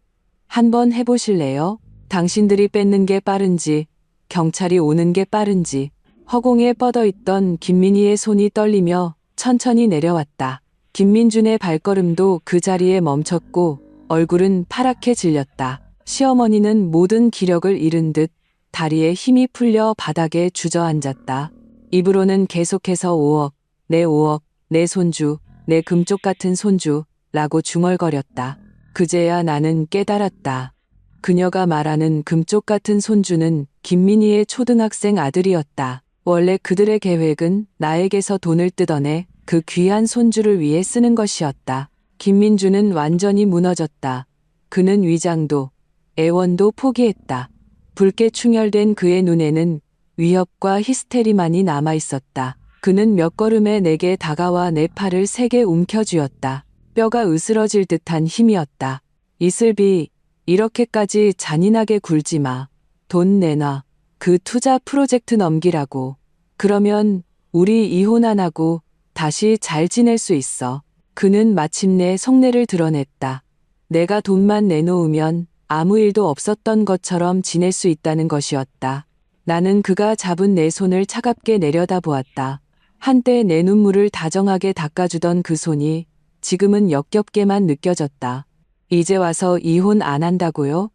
한번 해보실래요? 당신들이 뺏는 게 빠른지, 경찰이 오는 게 빠른지. 허공에 뻗어있던 김민희의 손이 떨리며 천천히 내려왔다. 김민준의 발걸음도 그 자리에 멈췄고 얼굴은 파랗게 질렸다. 시어머니는 모든 기력을 잃은 듯 다리에 힘이 풀려 바닥에 주저앉았다. 입으로는 계속해서 5억, 내 5억, 내 손주, 내 금쪽 같은 손주 라고 중얼거렸다. 그제야 나는 깨달았다. 그녀가 말하는 금쪽 같은 손주는 김민희의 초등학생 아들이었다. 원래 그들의 계획은 나에게서 돈을 뜯어내 그 귀한 손주를 위해 쓰는 것이었다. 김민주는 완전히 무너졌다. 그는 위장도, 애원도 포기했다. 붉게 충혈된 그의 눈에는 위협과 히스테리만이 남아있었다. 그는 몇 걸음에 내게 다가와 내 팔을 세게 움켜쥐었다. 뼈가 으스러질 듯한 힘이었다. 이슬비, 이렇게까지 잔인하게 굴지 마. 돈 내놔. 그 투자 프로젝트 넘기라고. 그러면 우리 이혼 안 하고 다시 잘 지낼 수 있어. 그는 마침내 속내를 드러냈다. 내가 돈만 내놓으면 아무 일도 없었던 것처럼 지낼 수 있다는 것이었다. 나는 그가 잡은 내 손을 차갑게 내려다보았다. 한때 내 눈물을 다정하게 닦아주던 그 손이 지금은 역겹게만 느껴졌다. 이제 와서 이혼 안 한다고요?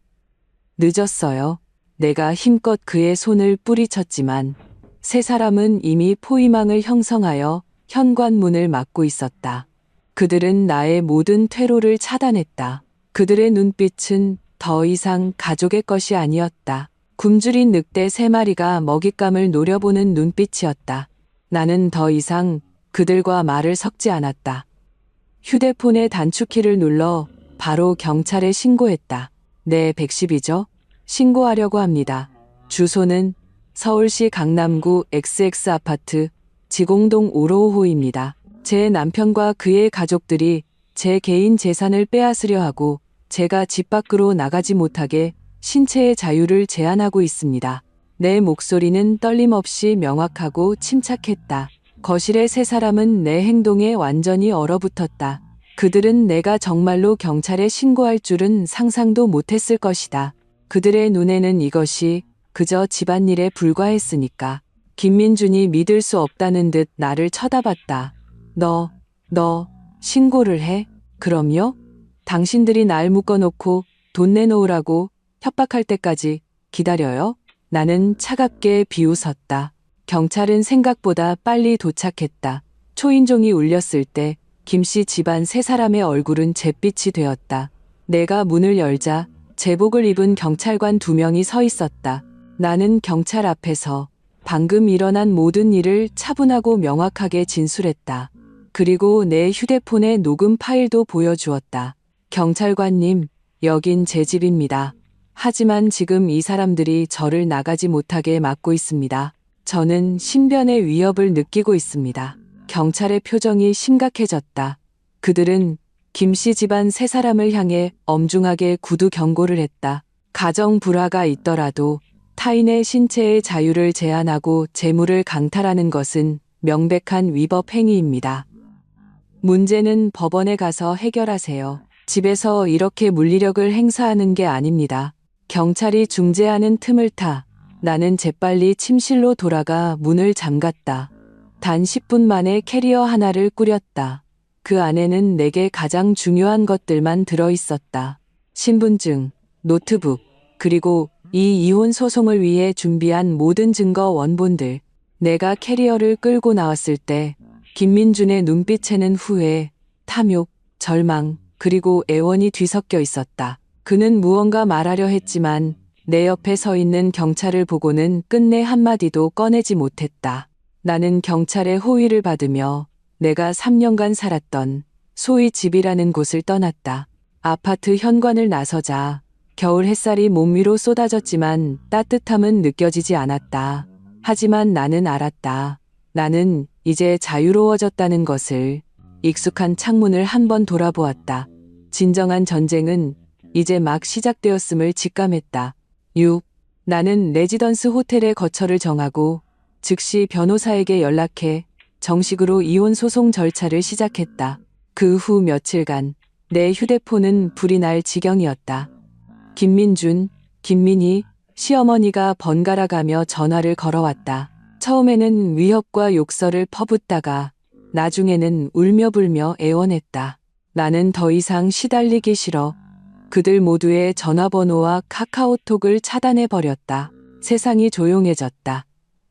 늦었어요. 내가 힘껏 그의 손을 뿌리쳤지만 세 사람은 이미 포위망을 형성하여 현관문을 막고 있었다. 그들은 나의 모든 퇴로를 차단했다. 그들의 눈빛은 더 이상 가족의 것이 아니었다. 굶주린 늑대 3마리가 먹잇감을 노려보는 눈빛이었다. 나는 더 이상 그들과 말을 섞지 않았다. 휴대폰의 단축키를 눌러 바로 경찰에 신고했다. 네, 110이죠? 신고하려고 합니다. 주소는 서울시 강남구 XX 아파트 지공동 555호입니다. 제 남편과 그의 가족들이 제 개인 재산을 빼앗으려 하고 제가 집 밖으로 나가지 못하게 신체의 자유를 제한하고 있습니다. 내 목소리는 떨림없이 명확하고 침착했다. 거실의 세 사람은 내 행동에 완전히 얼어붙었다. 그들은 내가 정말로 경찰에 신고할 줄은 상상도 못했을 것이다. 그들의 눈에는 이것이 그저 집안일에 불과했으니까. 김민준이 믿을 수 없다는 듯 나를 쳐다봤다. 너 신고를 해? 그럼요? 당신들이 날 묶어놓고 돈 내놓으라고 협박할 때까지 기다려요? 나는 차갑게 비웃었다. 경찰은 생각보다 빨리 도착했다. 초인종이 울렸을 때 김씨 집안 세 사람의 얼굴은 잿빛이 되었다. 내가 문을 열자 제복을 입은 경찰관 2명이 서 있었다. 나는 경찰 앞에서 방금 일어난 모든 일을 차분하고 명확하게 진술했다. 그리고 내 휴대폰의 녹음 파일도 보여주었다. 경찰관님, 여긴 제 집입니다. 하지만 지금 이 사람들이 저를 나가지 못하게 막고 있습니다. 저는 신변의 위협을 느끼고 있습니다. 경찰의 표정이 심각해졌다. 그들은 김씨 집안 세 사람을 향해 엄중하게 구두 경고를 했다. 가정 불화가 있더라도 타인의 신체의 자유를 제한하고 재물을 강탈하는 것은 명백한 위법 행위입니다. 문제는 법원에 가서 해결하세요. 집에서 이렇게 물리력을 행사하는 게 아닙니다. 경찰이 중재하는 틈을 타 나는 재빨리 침실로 돌아가 문을 잠갔다. 단 10분 만에 캐리어 하나를 꾸렸다. 그 안에는 내게 가장 중요한 것들만 들어있었다. 신분증, 노트북, 그리고 이 이혼 소송을 위해 준비한 모든 증거 원본들. 내가 캐리어를 끌고 나왔을 때 김민준의 눈빛에는 후회, 탐욕, 절망, 그리고 애원이 뒤섞여 있었다. 그는 무언가 말하려 했지만 내 옆에 서 있는 경찰을 보고는 끝내 한마디도 꺼내지 못했다. 나는 경찰의 호의를 받으며 내가 3년간 살았던 소위 집이라는 곳을 떠났다. 아파트 현관을 나서자 겨울 햇살이 몸 위로 쏟아졌지만 따뜻함은 느껴지지 않았다. 하지만 나는 알았다. 나는 이제 자유로워졌다는 것을. 익숙한 창문을 한번 돌아보았다. 진정한 전쟁은 이제 막 시작되었음을 직감했다. 6. 나는 레지던스 호텔에 거처를 정하고 즉시 변호사에게 연락해 정식으로 이혼 소송 절차를 시작했다. 그 후 며칠간 내 휴대폰은 불이 날 지경이었다. 김민준, 김민희, 시어머니가 번갈아가며 전화를 걸어왔다. 처음에는 위협과 욕설을 퍼붓다가 나중에는 울며불며 애원했다. 나는 더 이상 시달리기 싫어. 그들 모두의 전화번호와 카카오톡을 차단해버렸다. 세상이 조용해졌다.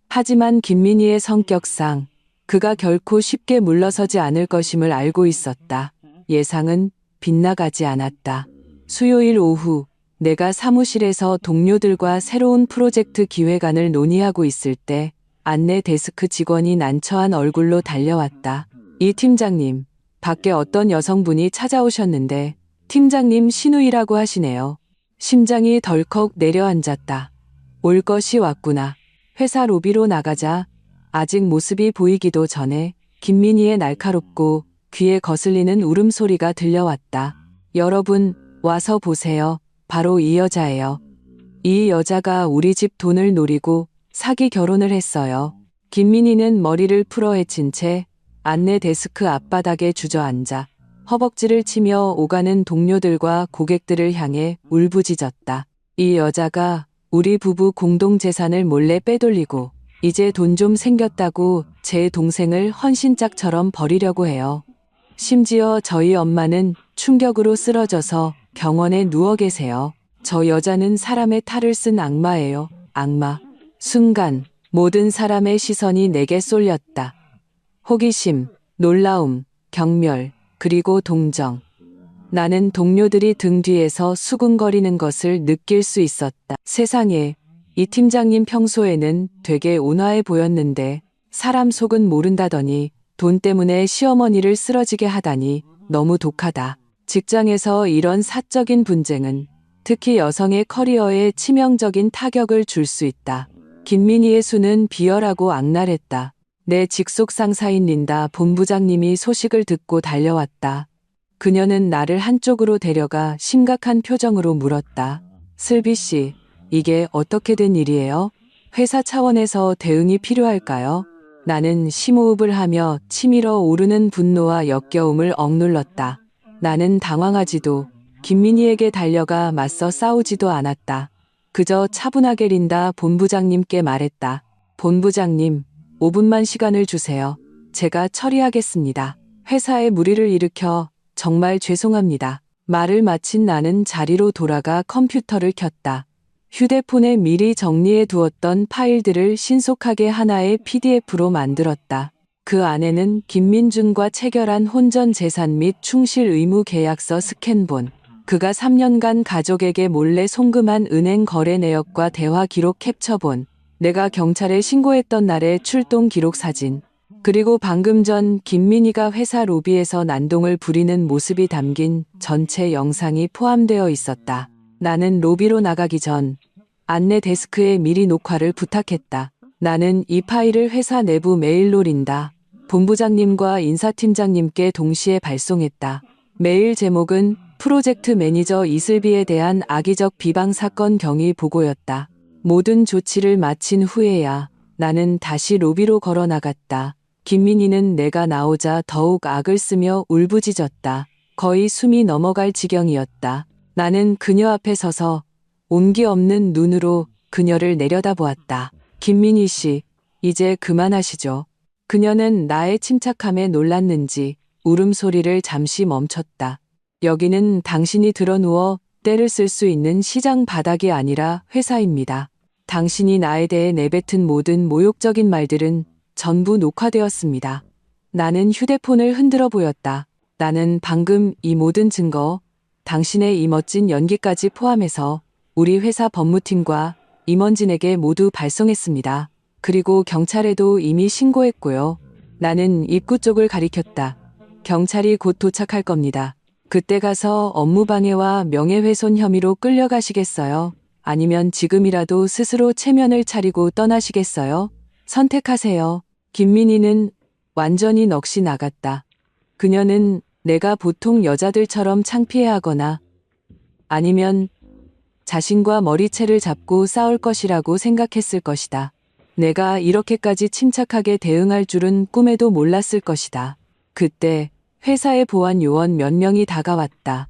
하지만 김민희의 성격상 그가 결코 쉽게 물러서지 않을 것임을 알고 있었다. 예상은 빗나가지 않았다. 수요일 오후 내가 사무실에서 동료들과 새로운 프로젝트 기획안을 논의하고 있을 때 안내 데스크 직원이 난처한 얼굴로 달려왔다. 이 팀장님, 밖에 어떤 여성분이 찾아오셨는데 팀장님 신우이라고 하시네요. 심장이 덜컥 내려앉았다. 올 것이 왔구나. 회사 로비로 나가자 아직 모습이 보이기도 전에 김민희의 날카롭고 귀에 거슬리는 울음소리가 들려왔다. 여러분, 와서 보세요. 바로 이 여자예요. 이 여자가 우리 집 돈을 노리고 사기 결혼을 했어요. 김민희는 머리를 풀어헤친 채 안내 데스크 앞바닥에 주저앉아 허벅지를 치며 오가는 동료들과 고객들을 향해 울부짖었다. 이 여자가 우리 부부 공동재산을 몰래 빼돌리고 이제 돈 좀 생겼다고 제 동생을 헌신짝처럼 버리려고 해요. 심지어 저희 엄마는 충격으로 쓰러져서 병원에 누워 계세요. 저 여자는 사람의 탈을 쓴 악마예요. 악마. 순간 모든 사람의 시선이 내게 쏠렸다. 호기심, 놀라움, 경멸, 그리고 동정. 나는 동료들이 등 뒤에서 수군거리는 것을 느낄 수 있었다. 세상에, 이 팀장님 평소에는 되게 온화해 보였는데 사람 속은 모른다더니 돈 때문에 시어머니를 쓰러지게 하다니 너무 독하다. 직장에서 이런 사적인 분쟁은 특히 여성의 커리어에 치명적인 타격을 줄 수 있다. 김민희의 수는 비열하고 악랄했다. 내 직속 상사인 린다 본부장님이 소식을 듣고 달려왔다. 그녀는 나를 한쪽으로 데려가 심각한 표정으로 물었다. 슬비 씨, 이게 어떻게 된 일이에요? 회사 차원에서 대응이 필요할까요? 나는 심호흡을 하며 치밀어 오르는 분노와 역겨움을 억눌렀다. 나는 당황하지도 김민희에게 달려가 맞서 싸우지도 않았다. 그저 차분하게 린다 본부장님께 말했다. 본부장님, 5분만 시간을 주세요. 제가 처리하겠습니다. 회사에 무리를 일으켜 정말 죄송합니다. 말을 마친 나는 자리로 돌아가 컴퓨터를 켰다. 휴대폰에 미리 정리해 두었던 파일들을 신속하게 하나의 PDF로 만들었다. 그 안에는 김민준과 체결한 혼전 재산 및 충실 의무 계약서 스캔본, 그가 3년간 가족에게 몰래 송금한 은행 거래 내역과 대화 기록 캡처본, 내가 경찰에 신고했던 날의 출동 기록 사진, 그리고 방금 전 김민희가 회사 로비에서 난동을 부리는 모습이 담긴 전체 영상이 포함되어 있었다. 나는 로비로 나가기 전 안내 데스크에 미리 녹화를 부탁했다. 나는 이 파일을 회사 내부 메일로 린다 본부장님과 인사팀장님께 동시에 발송했다. 메일 제목은 프로젝트 매니저 이슬비에 대한 악의적 비방 사건 경위 보고였다. 모든 조치를 마친 후에야 나는 다시 로비로 걸어 나갔다. 김민희는 내가 나오자 더욱 악을 쓰며 울부짖었다. 거의 숨이 넘어갈 지경이었다. 나는 그녀 앞에 서서 온기 없는 눈으로 그녀를 내려다보았다. 김민희 씨, 이제 그만하시죠. 그녀는 나의 침착함에 놀랐는지 울음소리를 잠시 멈췄다. 여기는 당신이 드러누워 때를 쓸 수 있는 시장 바닥이 아니라 회사입니다. 당신이 나에 대해 내뱉은 모든 모욕적인 말들은 전부 녹화되었습니다. 나는 휴대폰을 흔들어 보였다. 나는 방금 이 모든 증거, 당신의 이 멋진 연기까지 포함해서 우리 회사 법무팀과 임원진에게 모두 발송했습니다. 그리고 경찰에도 이미 신고했고요. 나는 입구 쪽을 가리켰다. 경찰이 곧 도착할 겁니다. 그때 가서 업무방해와 명예훼손 혐의로 끌려가시겠어요? 아니면 지금이라도 스스로 체면을 차리고 떠나시겠어요? 선택하세요. 김민희는 완전히 넋이 나갔다. 그녀는 내가 보통 여자들처럼 창피해하거나 아니면 자신과 머리채를 잡고 싸울 것이라고 생각했을 것이다. 내가 이렇게까지 침착하게 대응할 줄은 꿈에도 몰랐을 것이다. 그때 회사의 보안 요원 몇 명이 다가왔다.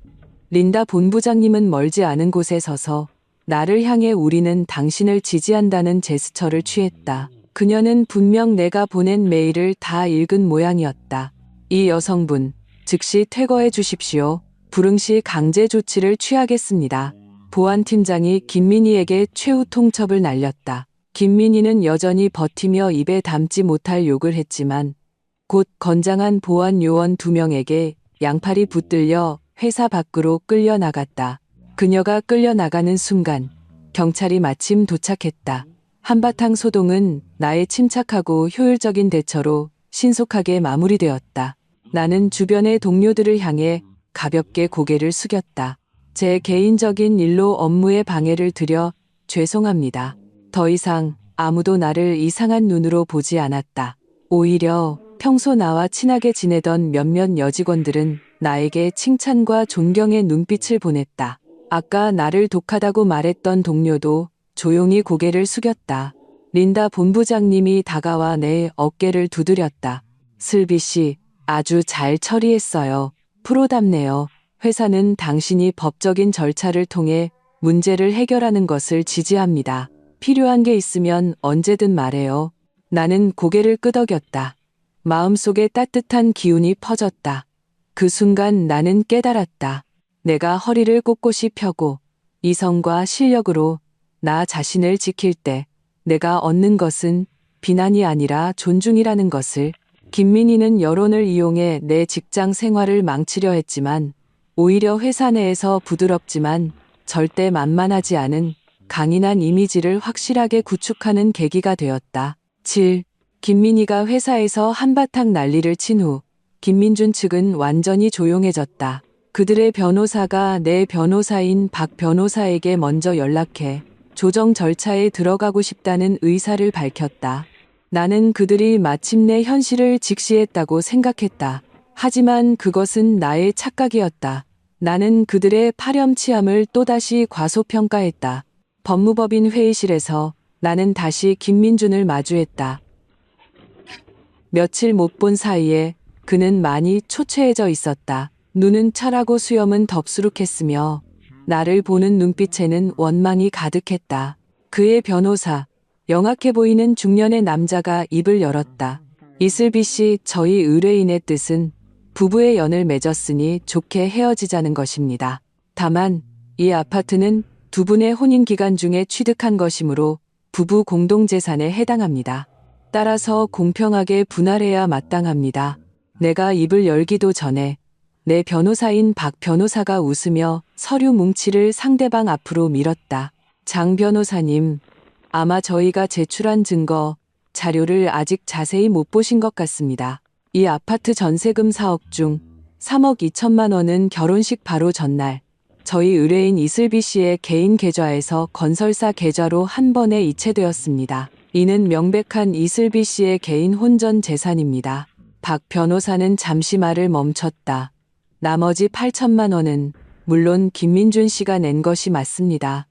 린다 본부장님은 멀지 않은 곳에 서서 나를 향해 우리는 당신을 지지한다는 제스처를 취했다. 그녀는 분명 내가 보낸 메일을 다 읽은 모양이었다. 이 여성분, 즉시 퇴거해 주십시오. 불응시 강제 조치를 취하겠습니다. 보안팀장이 김민희에게 최후 통첩을 날렸다. 김민희는 여전히 버티며 입에 담지 못할 욕을 했지만 곧 건장한 보안 요원 2명에게 양팔이 붙들려 회사 밖으로 끌려나갔다. 그녀가 끌려나가는 순간 경찰이 마침 도착했다. 한바탕 소동은 나의 침착하고 효율적인 대처로 신속하게 마무리되었다. 나는 주변의 동료들을 향해 가볍게 고개를 숙였다. 제 개인적인 일로 업무에 방해를 드려 죄송합니다. 더 이상 아무도 나를 이상한 눈으로 보지 않았다. 오히려 평소 나와 친하게 지내던 몇몇 여직원들은 나에게 칭찬과 존경의 눈빛을 보냈다. 아까 나를 독하다고 말했던 동료도 조용히 고개를 숙였다. 린다 본부장님이 다가와 내 어깨를 두드렸다. 슬비 씨, 아주 잘 처리했어요. 프로답네요. 회사는 당신이 법적인 절차를 통해 문제를 해결하는 것을 지지합니다. 필요한 게 있으면 언제든 말해요. 나는 고개를 끄덕였다. 마음속에 따뜻한 기운이 퍼졌다. 그 순간 나는 깨달았다. 내가 허리를 꼿꼿이 펴고 이성과 실력으로 나 자신을 지킬 때 내가 얻는 것은 비난이 아니라 존중이라는 것을. 김민희는 여론을 이용해 내 직장 생활을 망치려 했지만 오히려 회사 내에서 부드럽지만 절대 만만하지 않은 강인한 이미지를 확실하게 구축하는 계기가 되었다. 7. 김민희가 회사에서 한바탕 난리를 친 후 김민준 측은 완전히 조용해졌다. 그들의 변호사가 내 변호사인 박 변호사에게 먼저 연락해 조정 절차에 들어가고 싶다는 의사를 밝혔다. 나는 그들이 마침내 현실을 직시했다고 생각했다. 하지만 그것은 나의 착각이었다. 나는 그들의 파렴치함을 또다시 과소평가했다. 법무법인 회의실에서 나는 다시 김민준을 마주했다. 며칠 못 본 사이에 그는 많이 초췌해져 있었다. 눈은 차라고 수염은 덥수룩했으며 나를 보는 눈빛에는 원망이 가득했다. 그의 변호사, 영악해 보이는 중년의 남자가 입을 열었다. 이슬비 씨, 저희 의뢰인의 뜻은 부부의 연을 맺었으니 좋게 헤어지자는 것입니다. 다만 이 아파트는 두 분의 혼인 기간 중에 취득한 것이므로 부부 공동재산에 해당합니다. 따라서 공평하게 분할해야 마땅합니다. 내가 입을 열기도 전에 내 변호사인 박 변호사가 웃으며 서류 뭉치를 상대방 앞으로 밀었다. 장 변호사님, 아마 저희가 제출한 증거, 자료를 아직 자세히 못 보신 것 같습니다. 이 아파트 전세금 4억 중 3억 2천만 원은 결혼식 바로 전날 저희 의뢰인 이슬비 씨의 개인 계좌에서 건설사 계좌로 한 번에 이체되었습니다. 이는 명백한 이슬비 씨의 개인 혼전 재산입니다. 박 변호사는 잠시 말을 멈췄다. 나머지 8천만 원은 물론 김민준 씨가 낸 것이 맞습니다.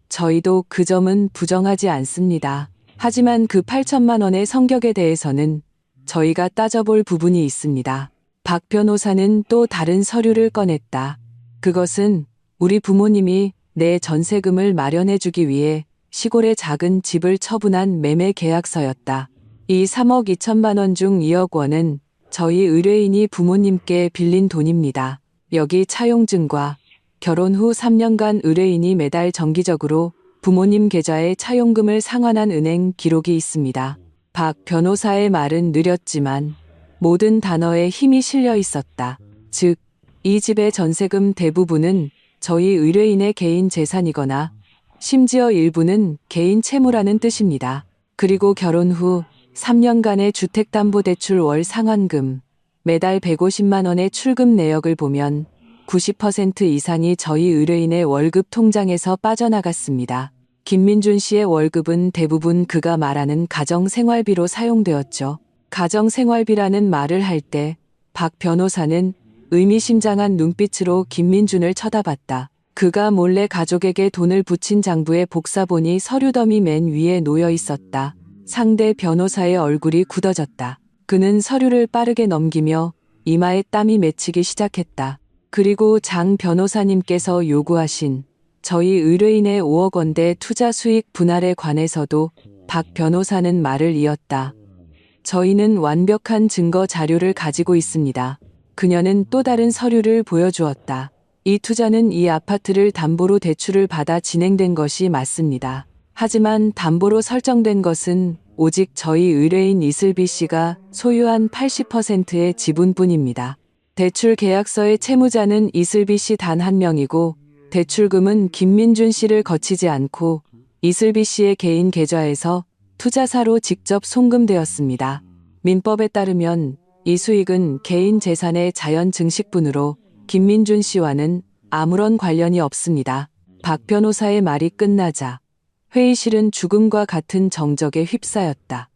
저희도 그 점은 부정하지 않습니다. 하지만 그 8천만 원의 성격에 대해서는 저희가 따져볼 부분이 있습니다. 박 변호사는 또 다른 서류를 꺼냈다. 그것은 우리 부모님이 내 전세금을 마련해주기 위해 시골의 작은 집을 처분한 매매 계약서였다. 이 3억 2천만 원 중 2억 원은 저희 의뢰인이 부모님께 빌린 돈입니다. 여기 차용증과 결혼 후 3년간 의뢰인이 매달 정기적으로 부모님 계좌에 차용금을 상환한 은행 기록이 있습니다. 박 변호사의 말은 느렸지만 모든 단어에 힘이 실려 있었다. 즉, 이 집의 전세금 대부분은 저희 의뢰인의 개인 재산이거나 심지어 일부는 개인 채무라는 뜻입니다. 그리고 결혼 후 3년간의 주택담보대출 월 상환금, 매달 150만 원의 출금 내역을 보면 90% 이상이 저희 의뢰인의 월급 통장에서 빠져나갔습니다. 김민준 씨의 월급은 대부분 그가 말하는 가정생활비로 사용되었죠. 가정생활비라는 말을 할 때 박 변호사는 의미심장한 눈빛으로 김민준을 쳐다봤다. 그가 몰래 가족에게 돈을 붙인 장부의 복사본이 서류더미 맨 위에 놓여 있었다. 상대 변호사의 얼굴이 굳어졌다. 그는 서류를 빠르게 넘기며 이마에 땀이 맺히기 시작했다. 그리고 장 변호사님께서 요구하신 저희 의뢰인의 5억 원대 투자 수익 분할에 관해서도 박 변호사는 말을 이었다. 저희는 완벽한 증거 자료를 가지고 있습니다. 그녀는 또 다른 서류를 보여주었다. 이 투자는 이 아파트를 담보로 대출을 받아 진행된 것이 맞습니다. 하지만 담보로 설정된 것은 오직 저희 의뢰인 이슬비 씨가 소유한 80%의 지분뿐입니다. 대출 계약서의 채무자는 이슬비 씨 단 한 명이고 대출금은 김민준 씨를 거치지 않고 이슬비 씨의 개인 계좌에서 투자사로 직접 송금되었습니다. 민법에 따르면 이 수익은 개인 재산의 자연 증식분으로 김민준 씨와는 아무런 관련이 없습니다. 박 변호사의 말이 끝나자 회의실은 죽음과 같은 정적에 휩싸였다.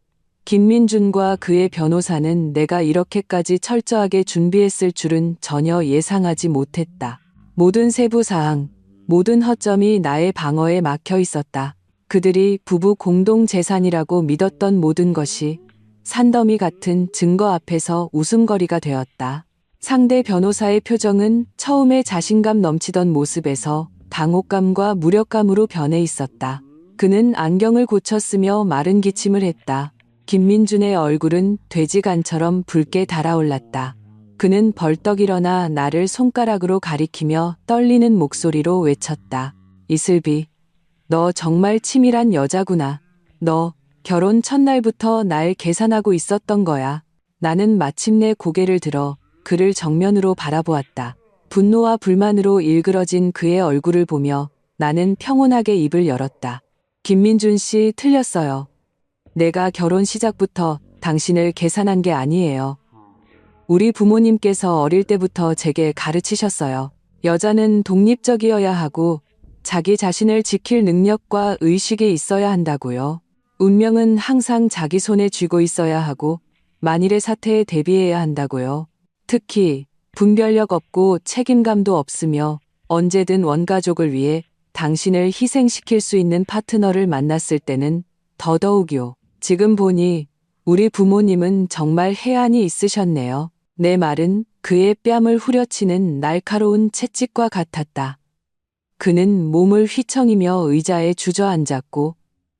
김민준과 그의 변호사는 내가 이렇게까지 철저하게 준비했을 줄은 전혀 예상하지 못했다. 모든 세부 사항, 모든 허점이 나의 방어에 막혀 있었다. 그들이 부부 공동 재산이라고 믿었던 모든 것이 산더미 같은 증거 앞에서 웃음거리가 되었다. 상대 변호사의 표정은 처음에 자신감 넘치던 모습에서 당혹감과 무력감으로 변해 있었다. 그는 안경을 고쳤으며 마른 기침을 했다. 김민준의 얼굴은 돼지간처럼 붉게 달아올랐다. 그는 벌떡 일어나 나를 손가락으로 가리키며 떨리는 목소리로 외쳤다. 이슬비, 너 정말 치밀한 여자구나. 너 결혼 첫날부터 날 계산하고 있었던 거야. 나는 마침내 고개를 들어 그를 정면으로 바라보았다. 분노와 불만으로 일그러진 그의 얼굴을 보며 나는 평온하게 입을 열었다. 김민준 씨, 틀렸어요. 내가 결혼 시작부터 당신을 계산한 게 아니에요. 우리 부모님께서 어릴 때부터 제게 가르치셨어요. 여자는 독립적이어야 하고 자기 자신을 지킬 능력과 의식이 있어야 한다고요. 운명은 항상 자기 손에 쥐고 있어야 하고 만일의 사태에 대비해야 한다고요. 특히 분별력 없고 책임감도 없으며 언제든 원가족을 위해 당신을 희생시킬 수 있는 파트너를 만났을 때는 더더욱요. 지금 보니 우리 부모님은 정말 해안이 있으셨네요. 내 말은 그의 뺨을 후려치는 날카로운 채찍과 같았다. 그는 몸을 휘청이며 의자에 주저앉았고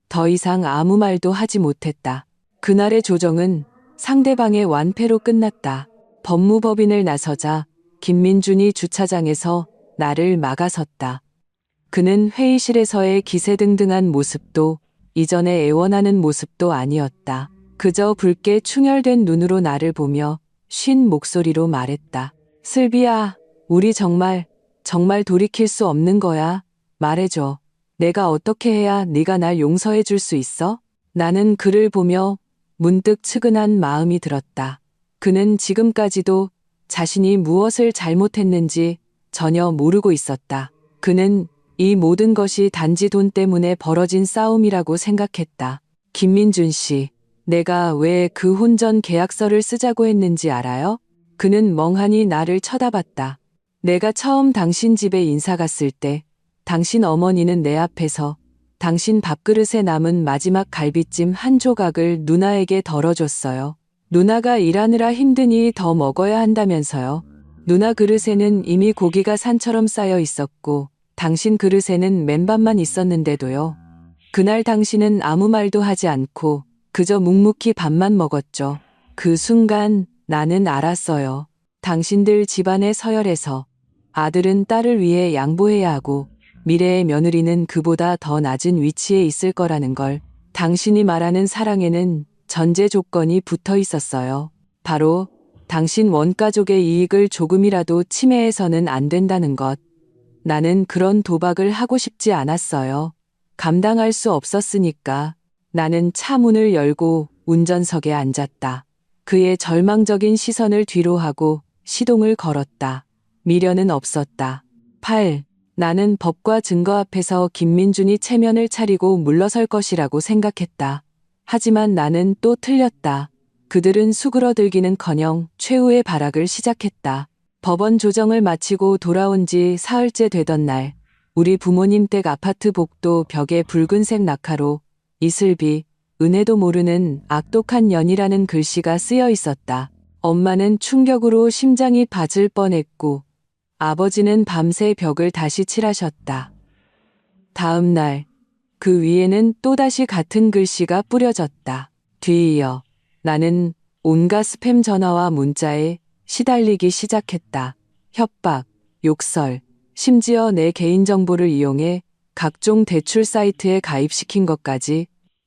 더 이상 아무 말도 하지 못했다. 그날의 조정은 상대방의 완패로 끝났다. 법무법인을 나서자 김민준이 주차장에서 나를 막아섰다. 그는 회의실에서의 기세등등한 모습도 이전에 애원하는 모습도 아니었다. 그저 붉게 충혈된 눈으로 나를 보며 쉰 목소리로 말했다. 슬비야, 우리 정말 돌이킬 수 없는 거야. 말해줘. 내가 어떻게 해야 네가 날 용서해 줄 수 있어? 나는 그를 보며 문득 측은한 마음이 들었다. 그는 지금까지도 자신이 무엇을 잘못했는지 전혀 모르고 있었다. 그는 이 모든 것이 단지 돈 때문에 벌어진 싸움이라고 생각했다. 김민준 씨, 내가 왜 그 혼전 계약서를 쓰자고 했는지 알아요? 그는 멍하니 나를 쳐다봤다. 내가 처음 당신 집에 인사 갔을 때 당신 어머니는 내 앞에서 당신 밥그릇에 남은 마지막 갈비찜 한 조각을 누나에게 덜어줬어요. 누나가 일하느라 힘드니 더 먹어야 한다면서요. 누나 그릇에는 이미 고기가 산처럼 쌓여 있었고 당신 그릇에는 맨밥만 있었는데도요. 그날 당신은 아무 말도 하지 않고 그저 묵묵히 밥만 먹었죠. 그 순간 나는 알았어요. 당신들 집안의 서열에서 아들은 딸을 위해 양보해야 하고 미래의 며느리는 그보다 더 낮은 위치에 있을 거라는 걸. 당신이 말하는 사랑에는 전제 조건이 붙어 있었어요. 바로 당신 원가족의 이익을 조금이라도 침해해서는 안 된다는 것. 나는 그런 도박을 하고 싶지 않았어요. 감당할 수 없었으니까. 나는 차 문을 열고 운전석에 앉았다. 그의 절망적인 시선을 뒤로 하고 시동을 걸었다. 미련은 없었다. 8. 나는 법과 증거 앞에서 김민준이 체면을 차리고 물러설 것이라고 생각했다. 하지만 나는 또 틀렸다. 그들은 수그러들기는커녕 최후의 발악을 시작했다. 법원 조정을 마치고 돌아온 지 사흘째 되던 날, 우리 부모님 댁 아파트 복도 벽에 붉은색 낙하로 이슬비, 은혜도 모르는 악독한 년이라는 글씨가 쓰여 있었다. 엄마는 충격으로 심장이 받을 뻔했고 아버지는 밤새 벽을 다시 칠하셨다. 다음 날, 그 위에는 또다시 같은 글씨가 뿌려졌다. 뒤이어 나는 온갖 스팸 전화와 문자에 시달리기 시작했다. 협박, 욕설, 심지어 내 개인정보를 이용해 각종 대출 사이트에 가입시킨 것까지.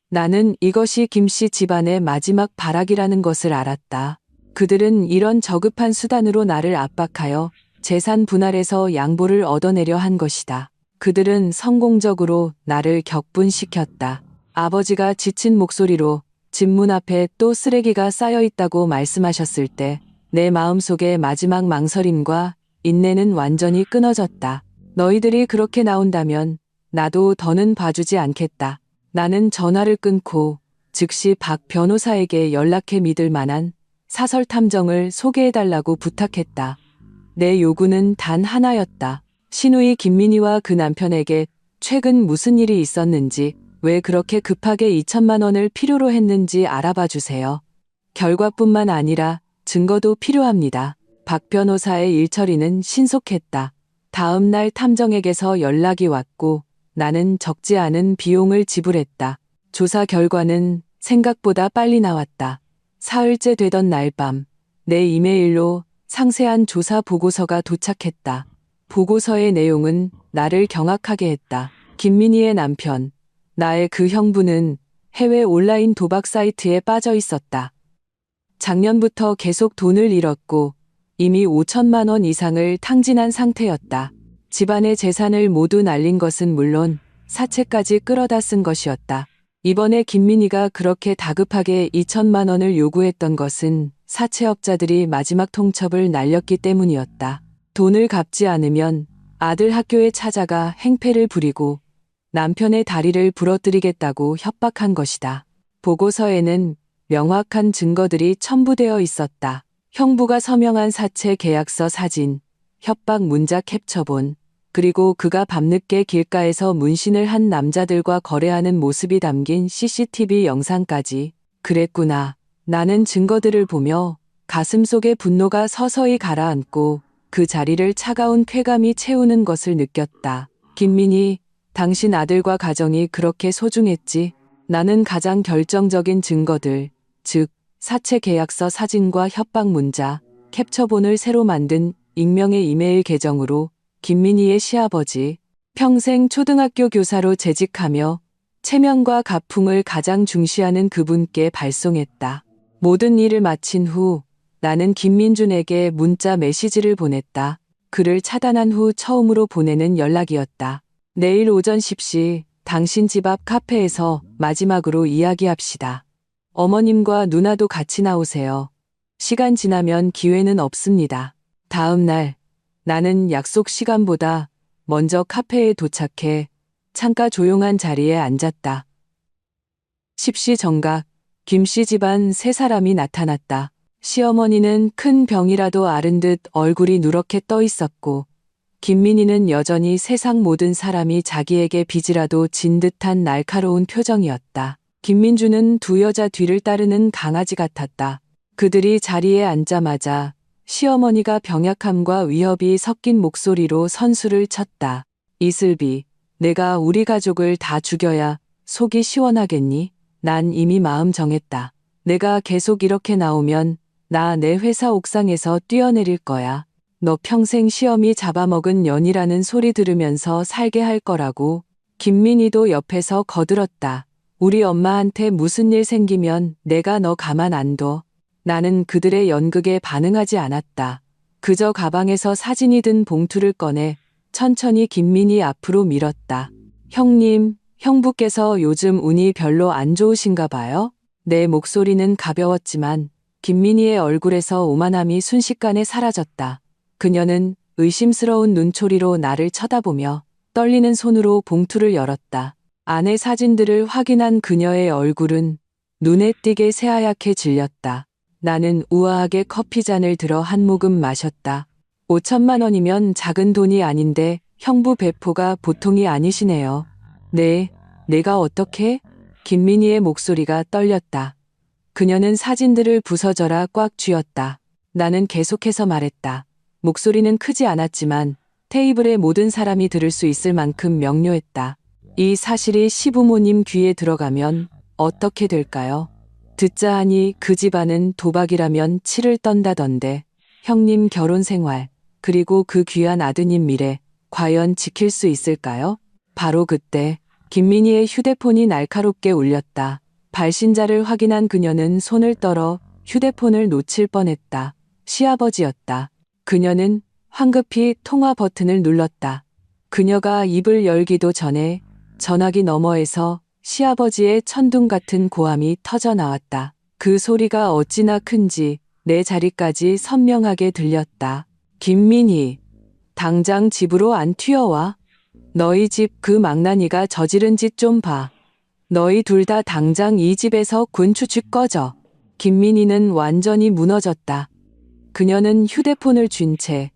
나는 이것이 김씨 집안의 마지막 발악이라는 것을 알았다. 그들은 이런 저급한 수단으로 나를 압박하여 재산 분할에서 양보를 얻어내려 한 것이다. 그들은 성공적으로 나를 격분시켰다. 아버지가 지친 목소리로 집 문 앞에 또 쓰레기가 쌓여 있다고 말씀하셨을 때 내 마음속의 마지막 망설임과 인내는 완전히 끊어졌다. 너희들이 그렇게 나온다면 나도 더는 봐주지 않겠다. 나는 전화를 끊고 즉시 박 변호사에게 연락해 믿을 만한 사설 탐정을 소개해달라고 부탁했다. 내 요구는 단 하나였다. 시누이 김민희와 그 남편에게 최근 무슨 일이 있었는지, 왜 그렇게 급하게 2천만 원을 필요로 했는지 알아봐 주세요. 결과뿐만 아니라 증거도 필요합니다. 박 변호사의 일처리는 신속했다. 다음 날 탐정에게서 연락이 왔고 나는 적지 않은 비용을 지불했다. 조사 결과는 생각보다 빨리 나왔다. 사흘째 되던 날 밤, 내 이메일로 상세한 조사 보고서가 도착했다. 보고서의 내용은 나를 경악하게 했다. 김민희의 남편, 나의 그 형부는 해외 온라인 도박 사이트에 빠져 있었다. 작년부터 계속 돈을 잃었고 이미 5천만 원 이상을 탕진한 상태였다. 집안의 재산을 모두 날린 것은 물론 사채까지 끌어다 쓴 것이었다. 이번에 김민희가 그렇게 다급하게 2천만 원을 요구했던 것은 사채업자들이 마지막 통첩을 날렸기 때문이었다. 돈을 갚지 않으면 아들 학교에 찾아가 행패를 부리고 남편의 다리를 부러뜨리겠다고 협박한 것이다. 보고서에는 명확한 증거들이 첨부되어 있었다. 형부가 서명한 사채 계약서 사진, 협박 문자 캡처본, 그리고 그가 밤늦게 길가에서 문신을 한 남자들과 거래하는 모습이 담긴 CCTV 영상까지. 그랬구나. 나는 증거들을 보며 가슴속에 분노가 서서히 가라앉고 그 자리를 차가운 쾌감이 채우는 것을 느꼈다. 김민희, 당신 아들과 가정이 그렇게 소중했지. 나는 가장 결정적인 증거들, 즉 사채 계약서 사진과 협박 문자, 캡처본을 새로 만든 익명의 이메일 계정으로 김민희의 시아버지, 평생 초등학교 교사로 재직하며 체면과 가풍을 가장 중시하는 그분께 발송했다. 모든 일을 마친 후 나는 김민준에게 문자 메시지를 보냈다. 그를 차단한 후 처음으로 보내는 연락이었다. 내일 오전 10시 당신 집 앞 카페에서 마지막으로 이야기합시다. 어머님과 누나도 같이 나오세요. 시간 지나면 기회는 없습니다. 다음 날 나는 약속 시간보다 먼저 카페에 도착해 창가 조용한 자리에 앉았다. 10시 정각 김씨 집안 세 사람이 나타났다. 시어머니는 큰 병이라도 앓은 듯 얼굴이 누렇게 떠 있었고 김민희는 여전히 세상 모든 사람이 자기에게 빚이라도 진 듯한 날카로운 표정이었다. 김민주는 두 여자 뒤를 따르는 강아지 같았다. 그들이 자리에 앉자마자 시어머니가 병약함과 위협이 섞인 목소리로 선수를 쳤다. 이슬비, 내가 우리 가족을 다 죽여야 속이 시원하겠니? 난 이미 마음 정했다. 내가 계속 이렇게 나오면 나 내 회사 옥상에서 뛰어내릴 거야. 너 평생 시어미 잡아먹은 년이라는 소리 들으면서 살게 할 거라고. 김민희도 옆에서 거들었다. 우리 엄마한테 무슨 일 생기면 내가 너 가만 안 둬. 나는 그들의 연극에 반응하지 않았다. 그저 가방에서 사진이 든 봉투를 꺼내 천천히 김민희 앞으로 밀었다. 형님, 형부께서 요즘 운이 별로 안 좋으신가 봐요? 내 목소리는 가벼웠지만 김민희의 얼굴에서 오만함이 순식간에 사라졌다. 그녀는 의심스러운 눈초리로 나를 쳐다보며 떨리는 손으로 봉투를 열었다. 안의 사진들을 확인한 그녀의 얼굴은 눈에 띄게 새하얗게 질렸다. 나는 우아하게 커피잔을 들어 한 모금 마셨다. 5천만 원이면 작은 돈이 아닌데 형부 배포가 보통이 아니시네요. 네, 내가 어떻게? 김민희의 목소리가 떨렸다. 그녀는 사진들을 부서져라 꽉 쥐었다. 나는 계속해서 말했다. 목소리는 크지 않았지만 테이블의 모든 사람이 들을 수 있을 만큼 명료했다. 이 사실이 시부모님 귀에 들어가면 어떻게 될까요? 듣자 하니 그 집안은 도박이라면 치를 떤다던데 형님 결혼 생활 그리고 그 귀한 아드님 미래 과연 지킬 수 있을까요? 바로 그때 김민희의 휴대폰이 날카롭게 울렸다. 발신자를 확인한 그녀는 손을 떨어 휴대폰을 놓칠 뻔했다. 시아버지였다. 그녀는 황급히 통화 버튼을 눌렀다. 그녀가 입을 열기도 전에 전화기 너머에서 시아버지의 천둥 같은 고함이 터져 나왔다. 그 소리가 어찌나 큰지 내 자리까지 선명하게 들렸다. 김민희, 당장 집으로 안 튀어와. 너희 집 그 망나니가 저지른 짓 좀 봐. 너희 둘 다 당장 이 집에서 곤추축 꺼져. 김민희는 완전히 무너졌다. 그녀는 휴대폰을 쥔 채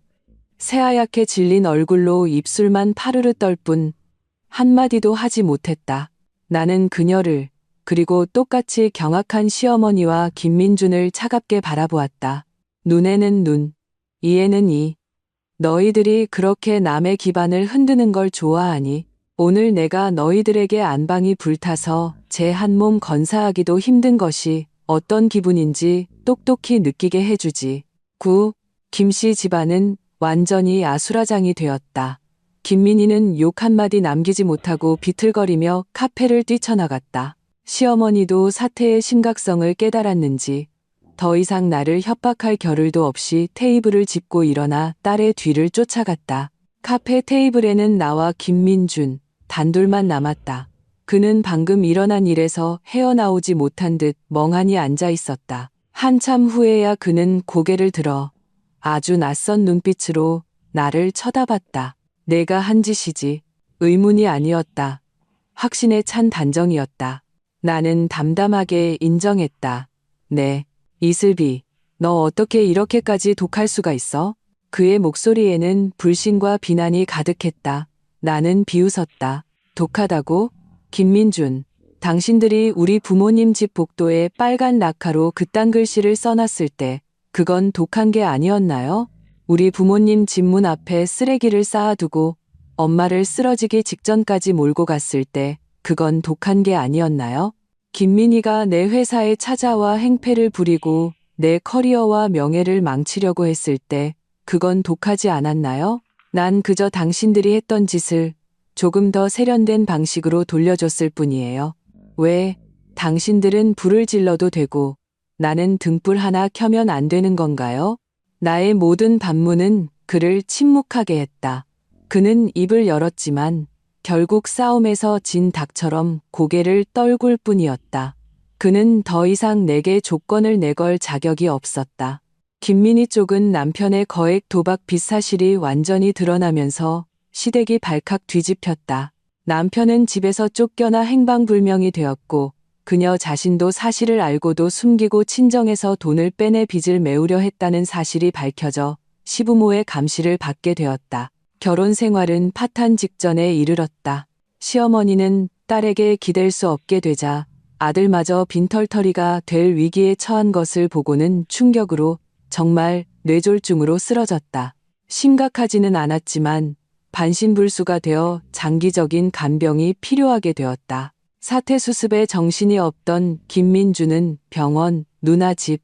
새하얗게 질린 얼굴로 입술만 파르르 떨 뿐 한마디도 하지 못했다. 나는 그녀를 그리고 똑같이 경악한 시어머니와 김민준을 차갑게 바라보았다. 눈에는 눈, 이해는 너희들이 그렇게 남의 기반을 흔드는 걸 좋아하니 오늘 내가 너희들에게 안방이 불타서 제 한 몸 건사하기도 힘든 것이 어떤 기분인지 똑똑히 느끼게 해주지. 김씨 집안은 완전히 아수라장이 되었다. 김민희는 욕 한마디 남기지 못하고 비틀거리며 카페를 뛰쳐나갔다. 시어머니도 사태의 심각성을 깨달았는지 더 이상 나를 협박할 겨를도 없이 테이블을 짚고 일어나 딸의 뒤를 쫓아갔다. 카페 테이블에는 나와 김민준 단둘만 남았다. 그는 방금 일어난 일에서 헤어나오지 못한 듯 멍하니 앉아 있었다. 한참 후에야 그는 고개를 들어 아주 낯선 눈빛으로 나를 쳐다봤다. 내가 한 짓이지. 의문이 아니었다. 확신에 찬 단정이었다. 나는 담담하게 인정했다. 네, 이슬비, 너 어떻게 이렇게까지 독할 수가 있어? 그의 목소리에는 불신과 비난이 가득했다. 나는 비웃었다. 독하다고? 김민준, 당신들이 우리 부모님 집 복도에 빨간 락카로 그딴 글씨를 써놨을 때 그건 독한 게 아니었나요? 우리 부모님 집 문 앞에 쓰레기를 쌓아두고 엄마를 쓰러지기 직전까지 몰고 갔을 때 그건 독한 게 아니었나요? 김민희가 내 회사에 찾아와 행패를 부리고 내 커리어와 명예를 망치려고 했을 때 그건 독하지 않았나요? 난 그저 당신들이 했던 짓을 조금 더 세련된 방식으로 돌려줬을 뿐이에요. 왜 당신들은 불을 질러도 되고 나는 등불 하나 켜면 안 되는 건가요? 나의 모든 반문은 그를 침묵하게 했다. 그는 입을 열었지만 결국 싸움에서 진 닭처럼 고개를 떨굴 뿐이었다. 그는 더 이상 내게 조건을 내걸 자격이 없었다. 김민희 쪽은 남편의 거액 도박 빚 사실이 완전히 드러나면서 시댁이 발칵 뒤집혔다. 남편은 집에서 쫓겨나 행방불명이 되었고 그녀 자신도 사실을 알고도 숨기고 친정에서 돈을 빼내 빚을 메우려 했다는 사실이 밝혀져 시부모의 감시를 받게 되었다. 결혼 생활은 파탄 직전에 이르렀다. 시어머니는 딸에게 기댈 수 없게 되자 아들마저 빈털터리가 될 위기에 처한 것을 보고는 충격으로 정말 뇌졸중으로 쓰러졌다. 심각하지는 않았지만 반신불수가 되어 장기적인 간병이 필요하게 되었다. 사태 수습에 정신이 없던 김민주는 병원, 누나 집,